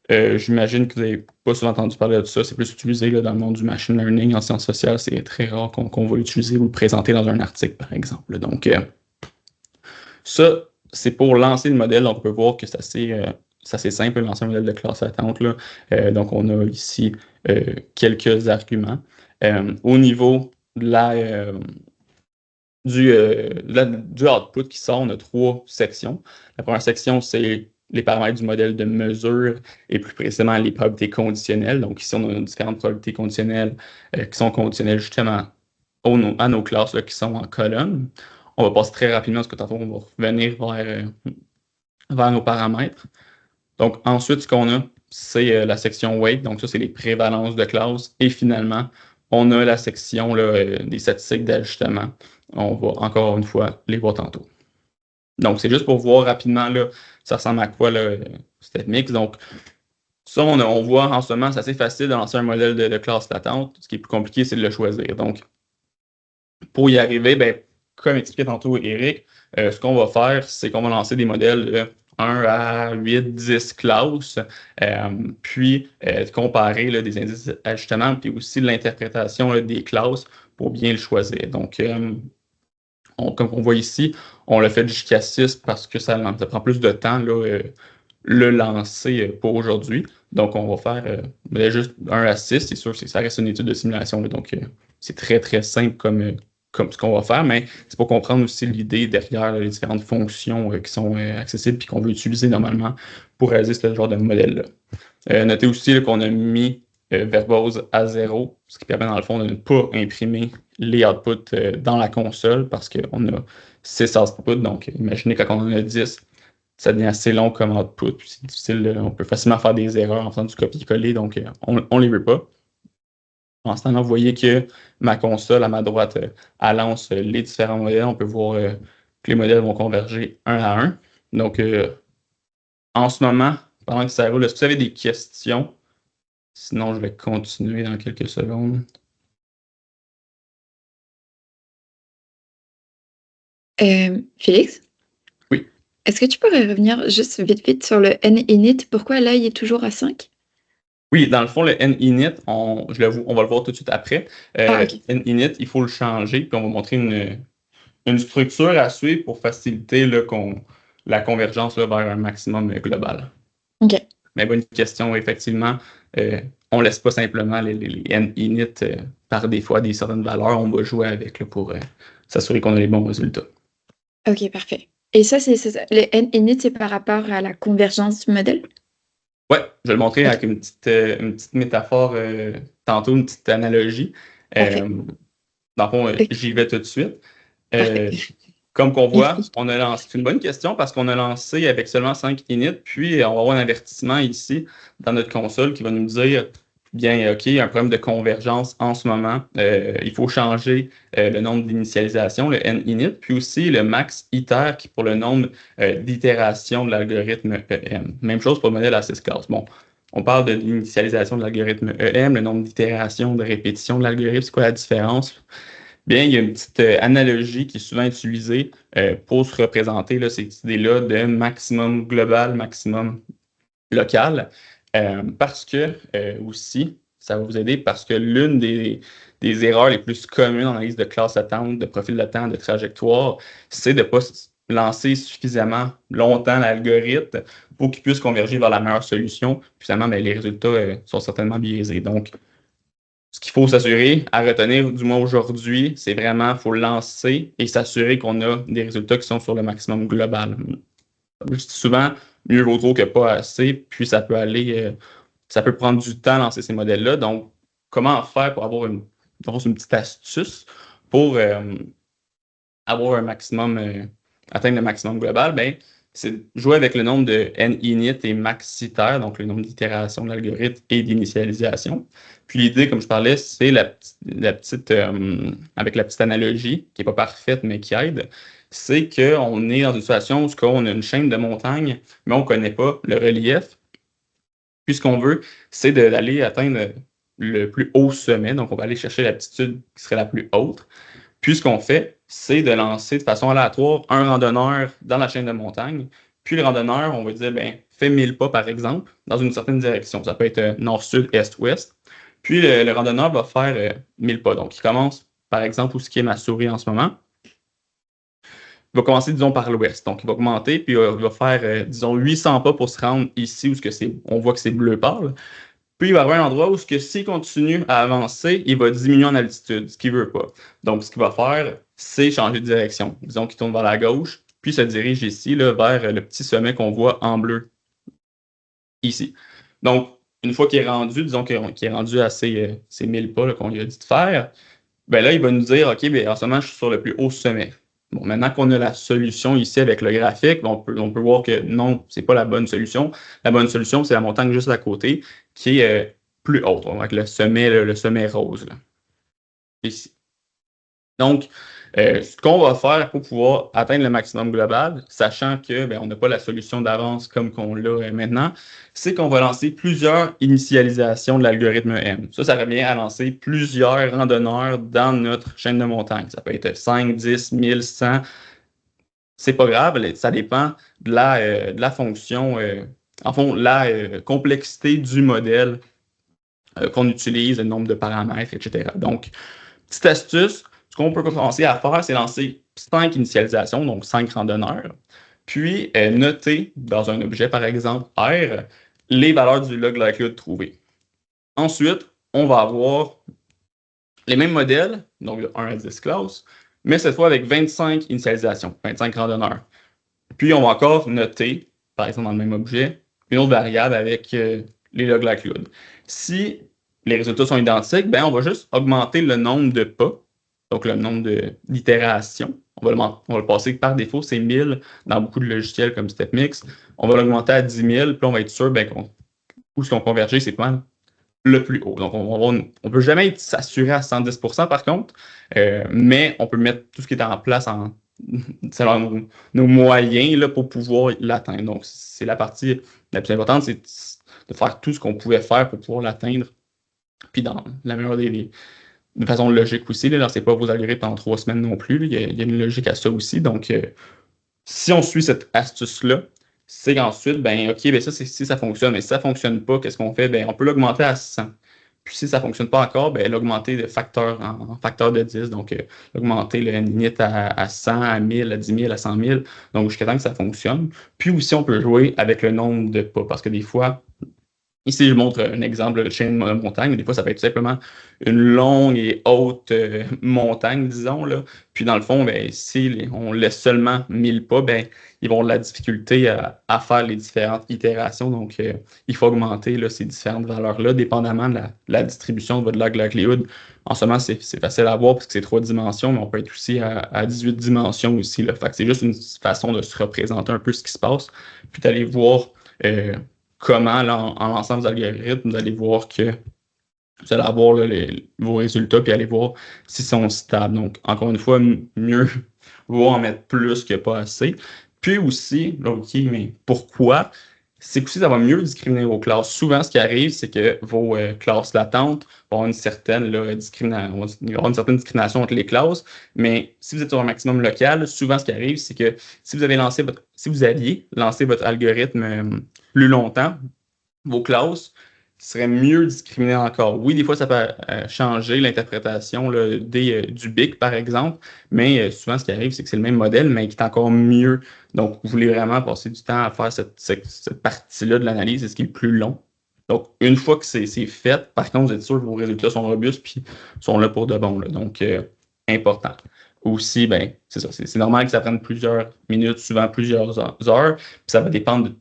J'imagine que vous n'avez pas souvent entendu parler de ça. C'est plus utilisé là, dans le monde du machine learning en sciences sociales. C'est très rare qu'on va l'utiliser ou le présenter dans un article, par exemple. Donc, ça, c'est pour lancer le modèle. Donc, on peut voir que c'est assez simple, lancer un modèle de classe attente. Là. Donc, on a ici quelques arguments. Au niveau de du output qui sort, on a 3 sections. La première section, c'est les paramètres du modèle de mesure et plus précisément les probabilités conditionnelles. Donc ici, on a différentes probabilités conditionnelles qui sont conditionnelles justement à nos classes là, qui sont en colonne. On va passer très rapidement parce que tantôt, on va revenir vers nos paramètres. Donc ensuite, ce qu'on a, c'est la section weight. Donc ça, c'est les prévalences de classe. Et finalement, on a la section là, des statistiques d'ajustement. On va encore une fois les voir tantôt. Donc, c'est juste pour voir rapidement, là, ça ressemble à quoi, là, StepMix. Donc, ça, on voit en ce moment, c'est assez facile de lancer un modèle de classe latente. Ce qui est plus compliqué, c'est de le choisir. Donc, pour y arriver, ben, comme expliqué tantôt Eric, ce qu'on va faire, c'est qu'on va lancer des modèles de 1 à 8, 10 classes, puis comparer là, des indices d'ajustement, puis aussi l'interprétation des classes pour bien le choisir. Donc, comme on voit ici, on l'a fait jusqu'à 6 parce que ça prend plus de temps là, le lancer pour aujourd'hui. Donc, on va faire juste 1 à 6. C'est sûr que ça reste une étude de simulation. Là, donc, c'est très, très simple comme ce qu'on va faire, mais c'est pour comprendre aussi l'idée derrière les différentes fonctions qui sont accessibles et qu'on veut utiliser normalement pour réaliser ce genre de modèle-là. Notez aussi qu'on a mis verbose à 0, ce qui permet dans le fond de ne pas imprimer les outputs dans la console parce qu'on a 6 outputs. Donc, imaginez quand on en a 10, ça devient assez long comme output. Puis c'est difficile, on peut facilement faire des erreurs en faisant du copier-coller, donc on ne les veut pas. En ce temps-là, vous voyez que ma console à ma droite, elle lance les différents modèles. On peut voir que les modèles vont converger un à un. Donc, en ce moment, pendant que ça roule, est-ce que vous avez des questions? Sinon, je vais continuer dans quelques secondes. Félix? Oui. Est-ce que tu pourrais revenir juste vite sur le n-init? Pourquoi là, il est toujours à 5? Oui, dans le fond, le n-init, on va le voir tout de suite après. OK. N-init, il faut le changer, puis on va montrer une structure à suivre pour faciliter là, la convergence là, vers un maximum global. OK. Mais bonne question, effectivement. On ne laisse pas simplement les n-init par des fois des certaines valeurs. On va jouer avec là, pour s'assurer qu'on a les bons résultats. OK, parfait. Et ça, le n-init, c'est par rapport à la convergence du modèle? Oui, je vais le montrer avec une petite métaphore tantôt, une petite analogie. Dans le fond, j'y vais tout de suite. Comme qu'on voit, on a lancé. C'est une bonne question parce qu'on a lancé avec seulement 5 inits, puis on va avoir un avertissement ici dans notre console qui va nous dire bien, OK, il y a un problème de convergence en ce moment. Il faut changer le nombre d'initialisation, le n-init, puis aussi le max iter qui est pour le nombre d'itérations de l'algorithme EM. Même chose pour le modèle à 6 classes. Bon, on parle de l'initialisation de l'algorithme EM, le nombre d'itérations, de répétition de l'algorithme, c'est quoi la différence? Bien, il y a une petite analogie qui est souvent utilisée pour se représenter là, cette idée-là de maximum global, maximum local, parce que aussi, ça va vous aider parce que l'une des erreurs les plus communes en analyse de classe d'attente, de profil d'attente, de trajectoire, c'est de ne pas lancer suffisamment longtemps l'algorithme pour qu'il puisse converger vers la meilleure solution. Puis finalement, les résultats sont certainement biaisés. Donc, ce qu'il faut s'assurer à retenir, du moins aujourd'hui, c'est vraiment, il faut lancer et s'assurer qu'on a des résultats qui sont sur le maximum global. Je dis souvent, mieux vaut trop que pas assez, puis ça peut aller, ça peut prendre du temps à lancer ces modèles-là. Donc, comment faire pour avoir une petite astuce pour avoir un maximum, atteindre le maximum global? Ben, c'est jouer avec le nombre de n-init et max-iter, donc le nombre d'itérations de l'algorithme et d'initialisation. Puis l'idée, comme je parlais, c'est avec la petite analogie, qui n'est pas parfaite, mais qui aide, c'est qu'on est dans une situation où on a une chaîne de montagnes, mais on ne connaît pas le relief. Puis ce qu'on veut, c'est d'aller atteindre le plus haut sommet. Donc, on va aller chercher l'altitude qui serait la plus haute. Puis ce qu'on fait, c'est de lancer de façon aléatoire un randonneur dans la chaîne de montagne. Puis le randonneur, on va dire, ben, fait 1000 pas, par exemple, dans une certaine direction. Ça peut être nord-sud, est-ouest. Puis le randonneur va faire 1000 pas. Donc, il commence, par exemple, où ce qui est ma souris en ce moment. Il va commencer, disons, par l'ouest. Donc, il va augmenter, puis il va faire, disons, 800 pas pour se rendre ici où on voit que c'est bleu pâle. Puis, il va y avoir un endroit où, s'il continue à avancer, il va diminuer en altitude, ce qu'il ne veut pas. Donc, ce qu'il va faire, c'est changer de direction. Disons qu'il tourne vers la gauche, puis se dirige ici, là, vers le petit sommet qu'on voit en bleu, ici. Donc, une fois qu'il est rendu, disons qu'il est rendu à ces 1000 pas qu'on lui a dit de faire, ben là, il va nous dire, OK, ben, en ce moment, je suis sur le plus haut sommet. Bon, maintenant qu'on a la solution ici avec le graphique, on peut voir que non, c'est pas la bonne solution. La bonne solution, c'est la montagne juste à côté, qui est plus haute, avec le sommet rose, là, ici. Donc, ce qu'on va faire pour pouvoir atteindre le maximum global, sachant que on n'a pas la solution d'avance comme qu'on l'a maintenant, c'est qu'on va lancer plusieurs initialisations de l'algorithme M. Ça revient à lancer plusieurs randonneurs dans notre chaîne de montagne. Ça peut être 5, 10, 1000, 100. C'est pas grave, ça dépend de la fonction, en fond, la complexité du modèle qu'on utilise, le nombre de paramètres, etc. Donc, petite astuce, ce qu'on peut commencer à faire, c'est lancer 5 initialisations, donc 5 randonneurs, puis noter dans un objet, par exemple, R, les valeurs du log likelihood trouvées. Ensuite, on va avoir les mêmes modèles, donc de 1 à 10 classes, mais cette fois avec 25 initialisations, 25 randonneurs. Puis, on va encore noter, par exemple, dans le même objet, une autre variable avec les log likelihood. Si les résultats sont identiques, on va juste augmenter le nombre de pas, donc le nombre d'itérations. On va le passer par défaut, c'est 1000 dans beaucoup de logiciels comme StepMix. On va l'augmenter à 10 000, puis on va être sûr où ce qu'on converge, c'est pas le plus haut. Donc, on ne peut jamais s'assurer à 110% par contre, mais on peut mettre tout ce qui est en place selon nos moyens là, pour pouvoir l'atteindre. Donc, c'est la partie la plus importante, c'est de faire tout ce qu'on pouvait faire pour pouvoir l'atteindre. Puis dans la meilleure de façon logique aussi, là, lancez pas vos algorithmes pendant 3 semaines non plus. Là, il y a une logique à ça aussi. Donc, si on suit cette astuce-là, c'est qu'ensuite, OK, ça, c'est si ça fonctionne. Mais si ça ne fonctionne pas, qu'est-ce qu'on fait? On peut l'augmenter à 100. Puis si ça ne fonctionne pas encore, l'augmenter de facteur en facteur de 10. Donc, augmenter le init à 100, à 1000, à 10 000, à 100 000. Donc, jusqu'à temps que ça fonctionne. Puis aussi, on peut jouer avec le nombre de pas. Parce que des fois, ici, je montre un exemple de chaîne de montagne, mais des fois, ça peut être tout simplement une longue et haute montagne, disons. Là. Puis dans le fond, si on laisse seulement 1000 pas, ils vont avoir de la difficulté à faire les différentes itérations. Donc, il faut augmenter là, ces différentes valeurs-là, dépendamment de la distribution de votre log likelihood. En ce moment, c'est facile à voir parce que c'est 3 dimensions, mais on peut être aussi à 18 dimensions aussi. Là. Fait que c'est juste une façon de se représenter un peu ce qui se passe, puis d'aller voir comment, là, en lançant vos algorithmes, vous allez voir que vous allez avoir là, vos résultats puis aller voir s'ils sont stables. Donc, encore une fois, mieux vaut en mettre plus que pas assez. Puis aussi, là, OK, mais pourquoi? c'est qu'aussi, ça va mieux discriminer vos classes. Souvent, ce qui arrive, c'est que vos classes latentes vont avoir une certaine discrimination entre les classes, mais si vous êtes sur un maximum local, souvent, ce qui arrive, c'est que si vous aviez lancé votre algorithme plus longtemps, vos classes seraient mieux discriminées encore. Oui, des fois, ça peut changer l'interprétation du BIC, par exemple, mais souvent, ce qui arrive, c'est que c'est le même modèle, mais qui est encore mieux. Donc, vous voulez vraiment passer du temps à faire cette partie-là de l'analyse, c'est ce qui est le plus long. Donc, une fois que c'est fait, par contre, vous êtes sûr que vos résultats sont robustes puis sont là pour de bon. Là. Donc, important. Aussi, ben, c'est ça. C'est normal que ça prenne plusieurs minutes, souvent plusieurs heures, puis ça va dépendre de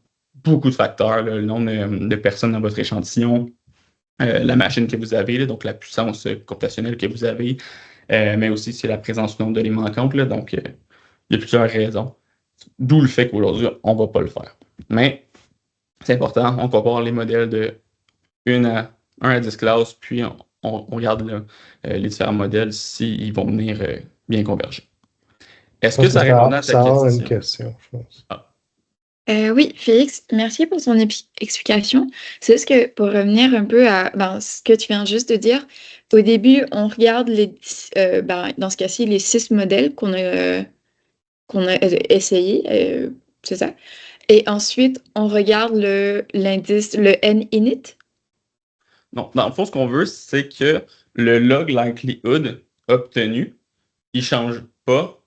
beaucoup de facteurs, là, le nombre de personnes dans votre échantillon, la machine que vous avez, là, donc la puissance computationnelle que vous avez, mais aussi c'est la présence ou non de données manquantes. Là, donc, il y a plusieurs raisons. D'où le fait qu'aujourd'hui, on ne va pas le faire. Mais c'est important, on compare les modèles de 1 à 10 classes, puis on regarde là, les différents modèles s'ils vont venir bien converger. Est-ce que ça répondait à ta question? Ça a une question, je pense. Oui, Félix, merci pour ton explication. C'est juste que pour revenir un peu à ce que tu viens juste de dire, au début, on regarde dans ce cas-ci, les 6 modèles qu'on a essayés, c'est ça. Et ensuite, on regarde l'indice, le N-init. Non, dans le fond, ce qu'on veut, c'est que le log likelihood obtenu, il ne change pas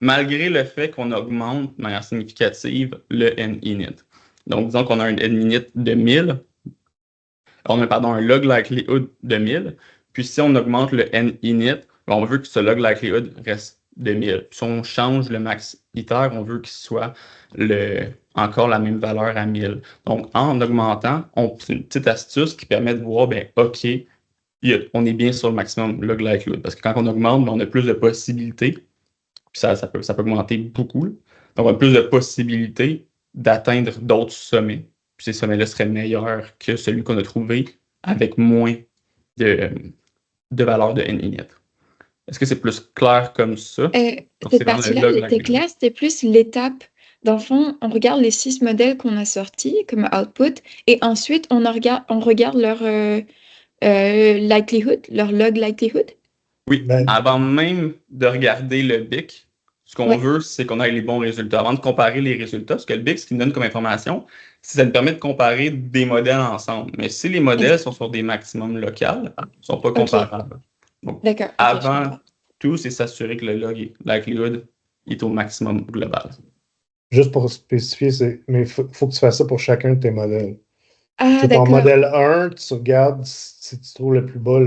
malgré le fait qu'on augmente de manière significative le N-init. Donc, disons qu'on a un N-init de 1000, on a un log likelihood de 1000, puis si on augmente le N-init, on veut que ce log likelihood reste de 1000. Puis si on change le max iter, on veut qu'il soit encore la même valeur à 1000. Donc, en augmentant, c'est une petite astuce qui permet de voir, OK, on est bien sur le maximum log likelihood. Parce que quand on augmente, on a plus de possibilités. Puis ça peut augmenter beaucoup. Là. Donc, on a plus de possibilités d'atteindre d'autres sommets. Puis ces sommets-là seraient meilleurs que celui qu'on a trouvé avec moins de valeur de N-init. Est-ce que c'est plus clair comme ça? Cette partie-là était claire, c'était plus l'étape. Dans le fond, on regarde les 6 modèles qu'on a sortis comme output et ensuite on regarde leur likelihood, leur log likelihood. Oui, avant même de regarder le BIC, ce qu'on veut, c'est qu'on ait les bons résultats. Avant de comparer les résultats, ce que le BIC, ce qu'il nous donne comme information, c'est ça nous permet de comparer des modèles ensemble. Mais si les modèles sont sur des maximums locaux, ils ne sont pas comparables. Donc, avant tout, c'est s'assurer que le log likelihood est au maximum global. Juste pour spécifier, mais il faut que tu fasses ça pour chacun de tes modèles. Ah, pour modèle 1, tu regardes si tu trouves le plus bas,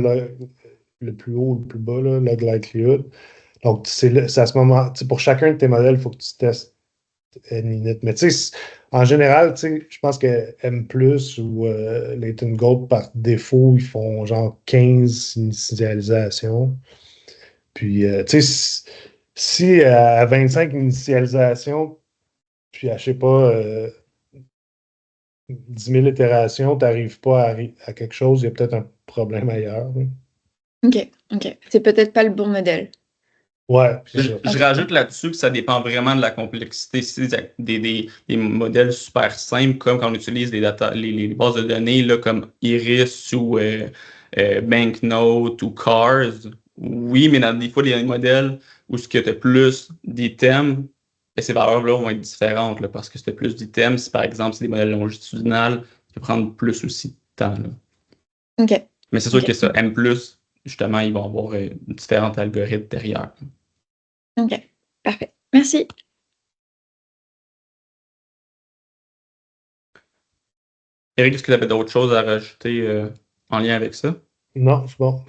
le plus haut ou le plus bas, là, log likelihood. Donc, c'est à ce moment, pour chacun de tes modèles, il faut que tu testes N-init. Mais tu sais, en général, je pense que M+, ou Layton Gold, par défaut, ils font genre 15 initialisations. Puis, tu sais, si à 25 initialisations, puis à, je sais pas, 10 000 itérations, tu n'arrives pas à quelque chose, il y a peut-être un problème ailleurs. Là. OK. C'est peut-être pas le bon modèle. Ouais. Je rajoute là-dessus que ça dépend vraiment de la complexité. Si des modèles super simples, comme quand on utilise les bases de données là, comme Iris ou Banknote ou Cars, oui, mais des fois, il y a des modèles où tu as plus d'items, et ces valeurs-là vont être différentes là, parce que c'est plus d'items. Si par exemple, c'est des modèles longitudinales, ça peut prendre plus aussi de temps. Là. OK. Mais c'est sûr que ça, M+, justement, ils vont avoir différents algorithmes derrière. OK, parfait. Merci. Eric, est-ce que tu avais d'autres choses à rajouter en lien avec ça? Non, c'est bon.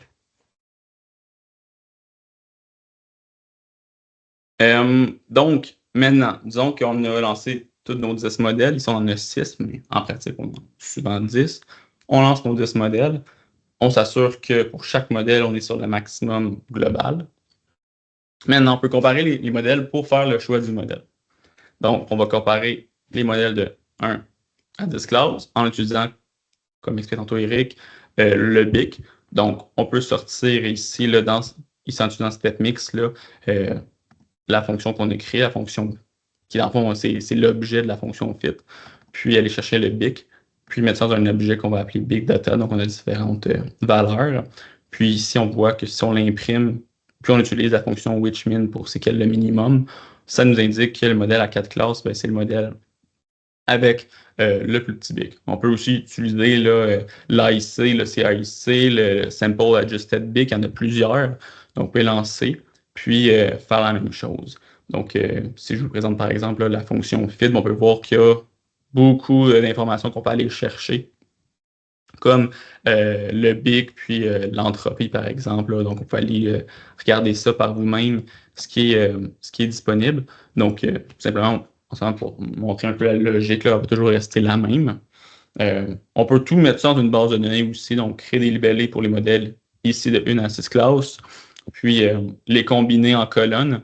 Donc, maintenant, disons qu'on a lancé tous nos 10 modèles. Ici, on en a 6, mais en pratique, on en a souvent 10. On lance nos 10 modèles. On s'assure que pour chaque modèle, on est sur le maximum global. Maintenant, on peut comparer les modèles pour faire le choix du modèle. Donc, on va comparer les modèles de 1 à 10 classes en utilisant, comme expliqué tantôt Eric, le BIC. Donc, on peut sortir ici, là, dans Step Mix, là, la fonction qu'on a créée, la fonction qui, dans le fond, c'est l'objet de la fonction fit. puis aller chercher le BIC, puis mettre ça dans un objet qu'on va appeler Big Data. Donc, on a différentes valeurs. Puis ici, on voit que si on l'imprime, puis on utilise la fonction whichmin pour c'est quel le minimum, ça nous indique que le modèle à 4 classes, ben, c'est le modèle avec le plus petit BIC. On peut aussi utiliser l'AIC, le CAIC, le Sample Adjusted BIC, il y en a plusieurs. Donc, on peut lancer, puis faire la même chose. Donc, si je vous présente par exemple la fonction FID, on peut voir qu'il y a beaucoup d'informations qu'on peut aller chercher, comme le BIC, puis l'entropie, par exemple. Là. Donc, on peut aller regarder ça par vous-même, ce qui est disponible. Donc, tout simplement, pour montrer un peu la logique, là, elle va toujours rester la même. On peut tout mettre ça dans une base de données aussi, donc créer des libellés pour les modèles ici de 1 à 6 classes, puis les combiner en colonnes,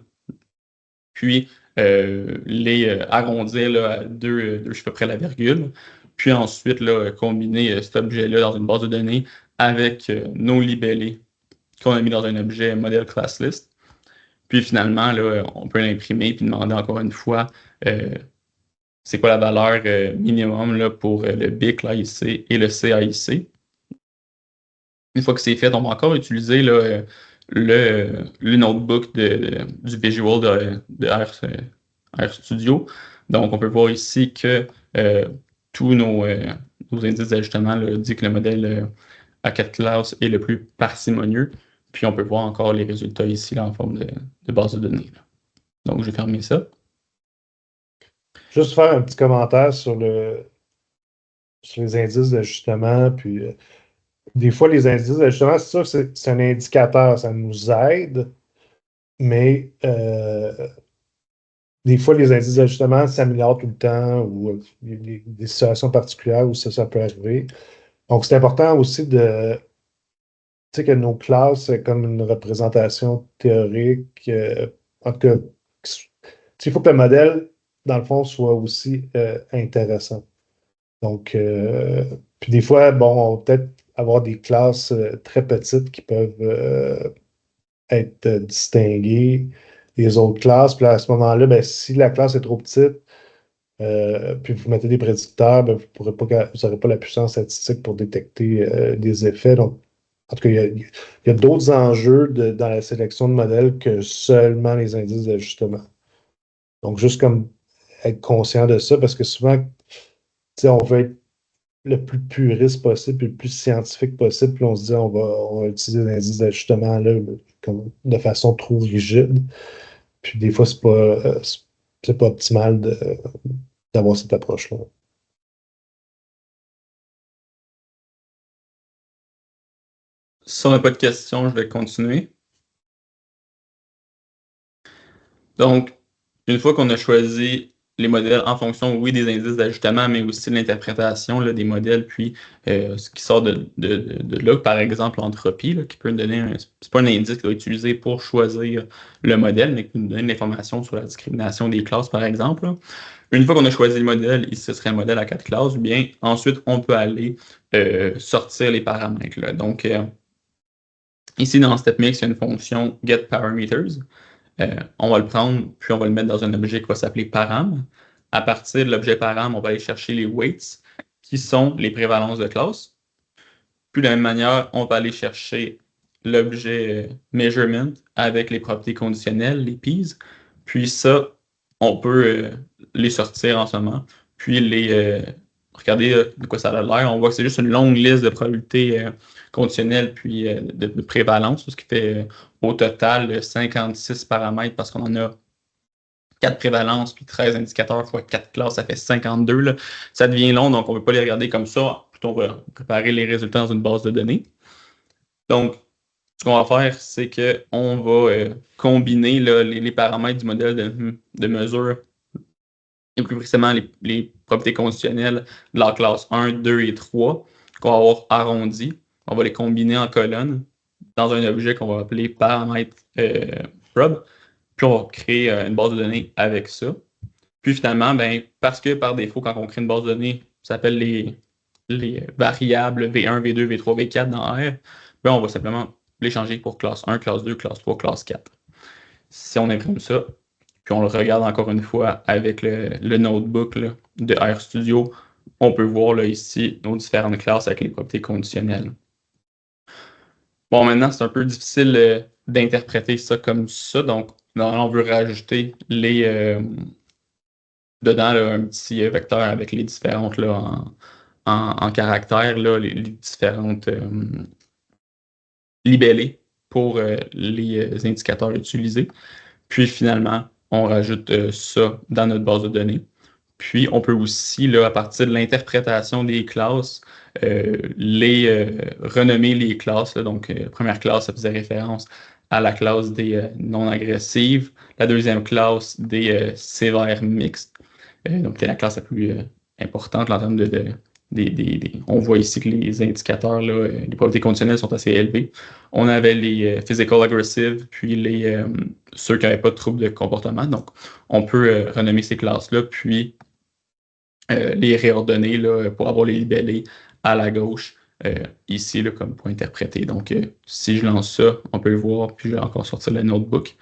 puis les arrondir là, à deux chiffres près la virgule, puis ensuite là, combiner cet objet-là dans une base de données avec nos libellés qu'on a mis dans un objet modèle class list. Puis finalement, là, on peut l'imprimer puis demander encore une fois c'est quoi la valeur minimum là, pour le BIC, l'AIC et le CAIC. Une fois que c'est fait, on va encore utiliser là, le notebook du visual de RStudio. Donc, on peut voir ici que tous nos indices d'ajustement disent que le modèle à 4 classes est le plus parcimonieux. Puis, on peut voir encore les résultats ici là, en forme de base de données. Là. Donc, je vais fermer ça. Juste faire un petit commentaire sur les indices d'ajustement. Puis, des fois, les indices d'ajustement, c'est sûr, c'est un indicateur, ça nous aide, mais des fois, les indices d'ajustement s'améliorent tout le temps ou il y a des situations particulières où ça peut arriver. Donc, c'est important aussi de, tu sais, que nos classes, c'est comme une représentation théorique. En tout cas, il faut que le modèle, dans le fond, soit aussi intéressant. Donc, puis des fois, bon, on va peut-être avoir des classes très petites qui peuvent être distinguées des autres classes. Puis à ce moment-là, ben, si la classe est trop petite, puis vous mettez des prédicteurs, ben, vous n'aurez pas la puissance statistique pour détecter des effets. Donc, en tout cas, il y a d'autres enjeux dans la sélection de modèles que seulement les indices d'ajustement. Donc, juste comme être conscient de ça, parce que souvent, on veut être le plus puriste possible et le plus scientifique possible, puis on se dit on va utiliser des indices d'ajustement là, de façon trop rigide. Puis des fois, c'est pas optimal d'avoir cette approche-là. Si on n'a pas de questions, je vais continuer. Donc, une fois qu'on a choisi les modèles en fonction, oui, des indices d'ajustement, mais aussi de l'interprétation des modèles, puis ce qui sort de là, par exemple, l'entropie, qui peut nous donner c'est pas un indice qu'on va utiliser pour choisir le modèle, mais qui peut nous donner de l'information sur la discrimination des classes, par exemple. Là. Une fois qu'on a choisi le modèle, ici, ce serait un modèle à 4 classes, bien, ensuite, on peut aller sortir les paramètres. Là. Donc, ici, dans StepMix, il y a une fonction getParameters. On va le prendre, puis on va le mettre dans un objet qui va s'appeler param. À partir de l'objet param, on va aller chercher les weights, qui sont les prévalences de classe. Puis de la même manière, on va aller chercher l'objet measurement avec les propriétés conditionnelles, les P's. Puis ça, on peut les sortir en ce moment. Puis regardez de quoi ça a l'air. On voit que c'est juste une longue liste de probabilités conditionnelles puis de prévalence, ce qui fait au total 56 paramètres parce qu'on en a 4 prévalences puis 13 indicateurs fois 4 classes, ça fait 52. Là. Ça devient long, donc on ne peut pas les regarder comme ça. Plutôt, on va préparer les résultats dans une base de données. Donc, ce qu'on va faire, c'est qu'on va combiner les paramètres du modèle de mesure et plus précisément les propriétés conditionnelles de la classe 1, 2 et 3 qu'on va avoir arrondi. On va les combiner en colonnes dans un objet qu'on va appeler paramètre prob. Puis on va créer une base de données avec ça. Puis finalement, ben, parce que par défaut, quand on crée une base de données, ça s'appelle les variables V1, V2, V3, V4 dans R, ben, on va simplement les changer pour classe 1, classe 2, classe 3, classe 4. Si on imprime ça, puis on le regarde encore une fois avec le notebook là, de RStudio, on peut voir là, ici nos différentes classes avec les propriétés conditionnelles. Bon, maintenant, c'est un peu difficile d'interpréter ça comme ça, donc on veut rajouter dedans là, un petit vecteur avec les différentes là, en caractères, là, les différentes libellés pour les indicateurs utilisés. Puis finalement, on rajoute ça dans notre base de données. Puis on peut aussi, là, à partir de l'interprétation des classes, renommer les classes. Là. Donc, première classe, ça faisait référence à la classe des non-agressives. La deuxième classe des sévères mixtes. Donc, c'est la classe la plus importante là, en termes on voit ici que les indicateurs, là, les probabilités conditionnelles sont assez élevées. On avait les physical aggressive, puis ceux qui n'avaient pas de troubles de comportement. Donc, on peut renommer ces classes-là, puis les réordonner là, pour avoir les libellés à la gauche, ici, là, comme pour interpréter. Donc, si je lance ça, on peut le voir, puis je vais encore sortir le notebook.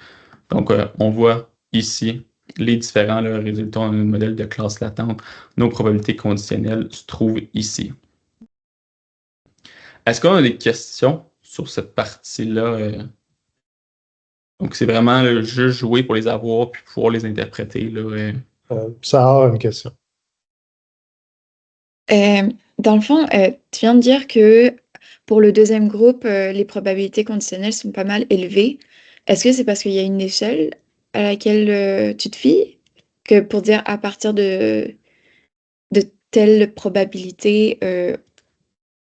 Donc, on voit ici les différents là, résultats dans le modèle de classe latente. Nos probabilités conditionnelles se trouvent ici. Est-ce qu'on a des questions sur cette partie-là? Donc, c'est vraiment juste jouer pour les avoir puis pouvoir les interpréter. Là, Ça a une question. Dans le fond, tu viens de dire que pour le deuxième groupe, les probabilités conditionnelles sont pas mal élevées. Est-ce que c'est parce qu'il y a une échelle à laquelle tu te fies que pour dire à partir de telle probabilité,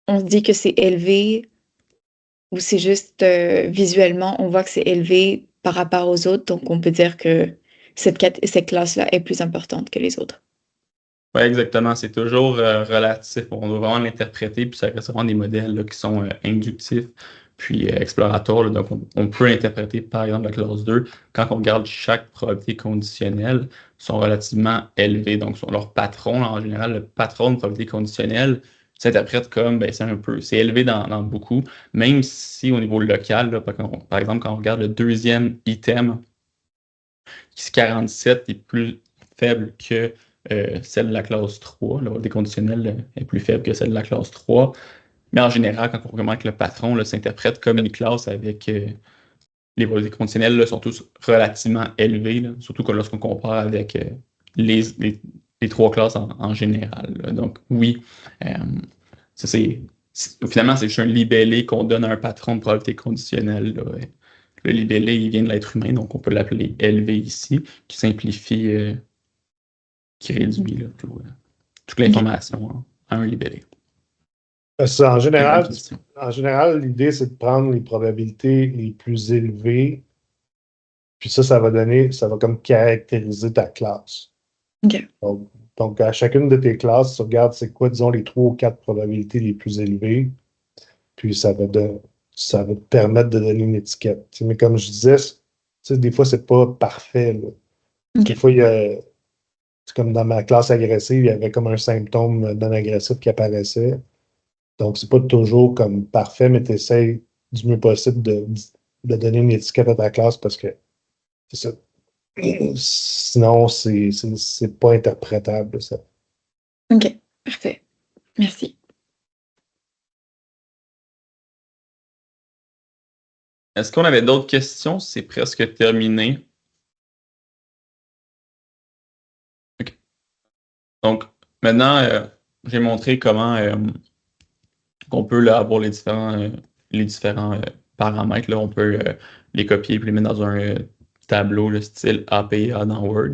on se dit que c'est élevé ou c'est juste visuellement, on voit que c'est élevé par rapport aux autres, donc on peut dire que cette classe-là est plus importante que les autres. Oui, exactement. C'est toujours relatif. On doit vraiment l'interpréter, puis ça reste vraiment des modèles là, qui sont inductifs, puis exploratoires. Là. Donc, on peut interpréter, par exemple, la classe 2. Quand on regarde chaque probabilité conditionnelle, sont relativement élevés. Donc, leur patron, là, en général, le patron de probabilité conditionnelle s'interprète comme, ben, c'est élevé dans beaucoup, même si au niveau local, là, par exemple, quand on regarde le deuxième item, qui est 47, est plus faible que celle de la classe 3. La probabilité conditionnelle est plus faible que celle de la classe 3. Mais en général, quand on remarque que le patron s'interprète comme une classe avec les probabilités conditionnelles là, sont tous relativement élevées, là, surtout lorsqu'on compare avec les trois classes en général. Là. Donc oui, ça, finalement, c'est juste un libellé qu'on donne à un patron de probabilité conditionnelle. Là. Le libellé, il vient de l'être humain, donc on peut l'appeler élevé ici, qui simplifie, qui réduit là, toute l'information à un libellé. En général, l'idée, c'est de prendre les probabilités les plus élevées, puis ça va comme caractériser ta classe. OK. Donc, à chacune de tes classes, tu regardes c'est quoi, disons, les 3 ou 4 probabilités les plus élevées, puis ça va te permettre de donner une étiquette. Mais comme je disais, des fois, c'est pas parfait. Là. OK. Des fois, c'est comme dans ma classe agressive, il y avait comme un symptôme non agressif qui apparaissait. Donc, c'est pas toujours comme parfait, mais tu essaies du mieux possible de donner une étiquette à ta classe parce que c'est ça. Sinon, c'est pas interprétable, ça. OK, parfait. Merci. Est-ce qu'on avait d'autres questions? C'est presque terminé. Okay. Donc, maintenant, j'ai montré comment qu'on peut là, avoir les différents paramètres. Là. On peut les copier et les mettre dans un tableau le style APA dans Word.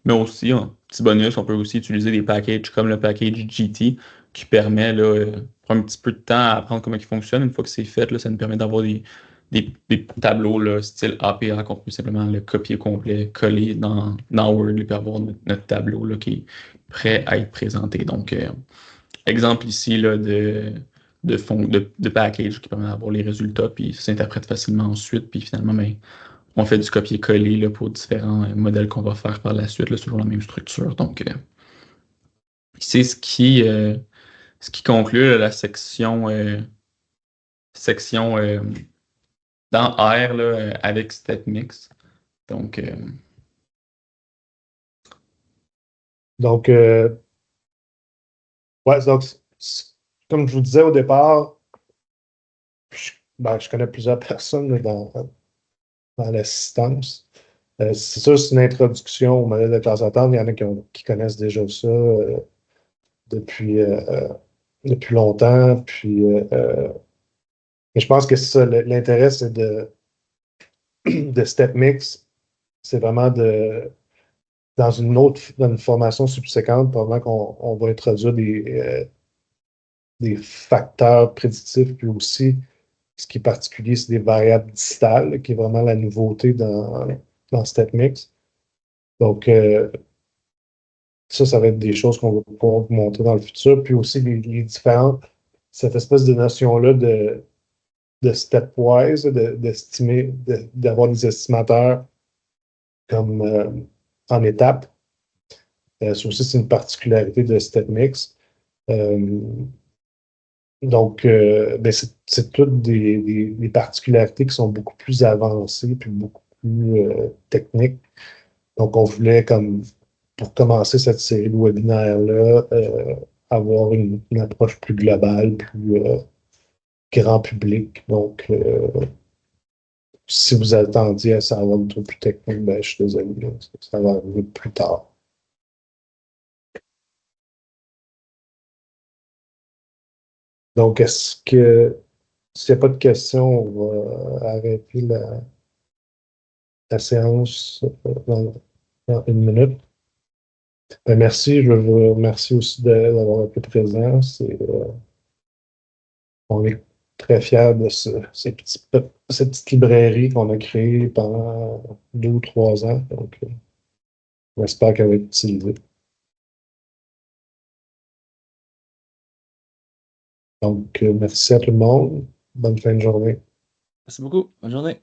Mais aussi, petit bonus, on peut aussi utiliser des packages comme le package GT qui permet, là, prendre un petit peu de temps à apprendre comment il fonctionne. Une fois que c'est fait, là, ça nous permet d'avoir des tableaux là, style APA qu'on peut simplement le copier complet, coller dans Word et puis avoir notre tableau là, qui est prêt à être présenté. Donc, exemple ici là, de package qui permet d'avoir les résultats, puis ça s'interprète facilement ensuite, puis finalement, ben, on fait du copier-coller là, pour différents modèles qu'on va faire par la suite, là, toujours la même structure. Donc, c'est ce qui conclut là, la section dans R là, avec StatMix. Donc, Donc, ouais, donc, comme je vous disais au départ, je connais plusieurs personnes dans l'assistance. C'est sûr, c'est une introduction au modèle de classe attente. Il y en a qui connaissent déjà ça depuis, depuis longtemps. Puis, mais je pense que c'est ça, l'intérêt, c'est de StepMix, c'est vraiment dans dans une formation subséquente, probablement qu'on va introduire des facteurs prédictifs, puis aussi, ce qui est particulier, c'est des variables distales, qui est vraiment la nouveauté dans StepMix. Donc, ça va être des choses qu'on va pouvoir vous montrer dans le futur. Puis aussi, les différentes, cette espèce de notion-là de stepwise, d'estimer, d'avoir des estimateurs comme en étapes. Ça aussi, c'est une particularité de StepMix. Donc, ben c'est toutes des particularités qui sont beaucoup plus avancées puis beaucoup plus techniques. Donc, on voulait, comme pour commencer cette série de webinaires-là, avoir une approche plus globale, plus grand public. Donc, si vous attendiez à savoir un truc plus technique, ben, je suis désolé, là, ça va arriver plus tard. Donc, s'il n'y a pas de questions, on va arrêter la séance dans une minute. Ben, merci, je vous remercie aussi d'avoir été présent. On est très fiers de cette petite librairie qu'on a créée pendant 2 ou 3 ans. Donc, on espère qu'elle va être utilisée. Donc, merci à tout le monde. Bonne fin de journée. Merci beaucoup. Bonne journée.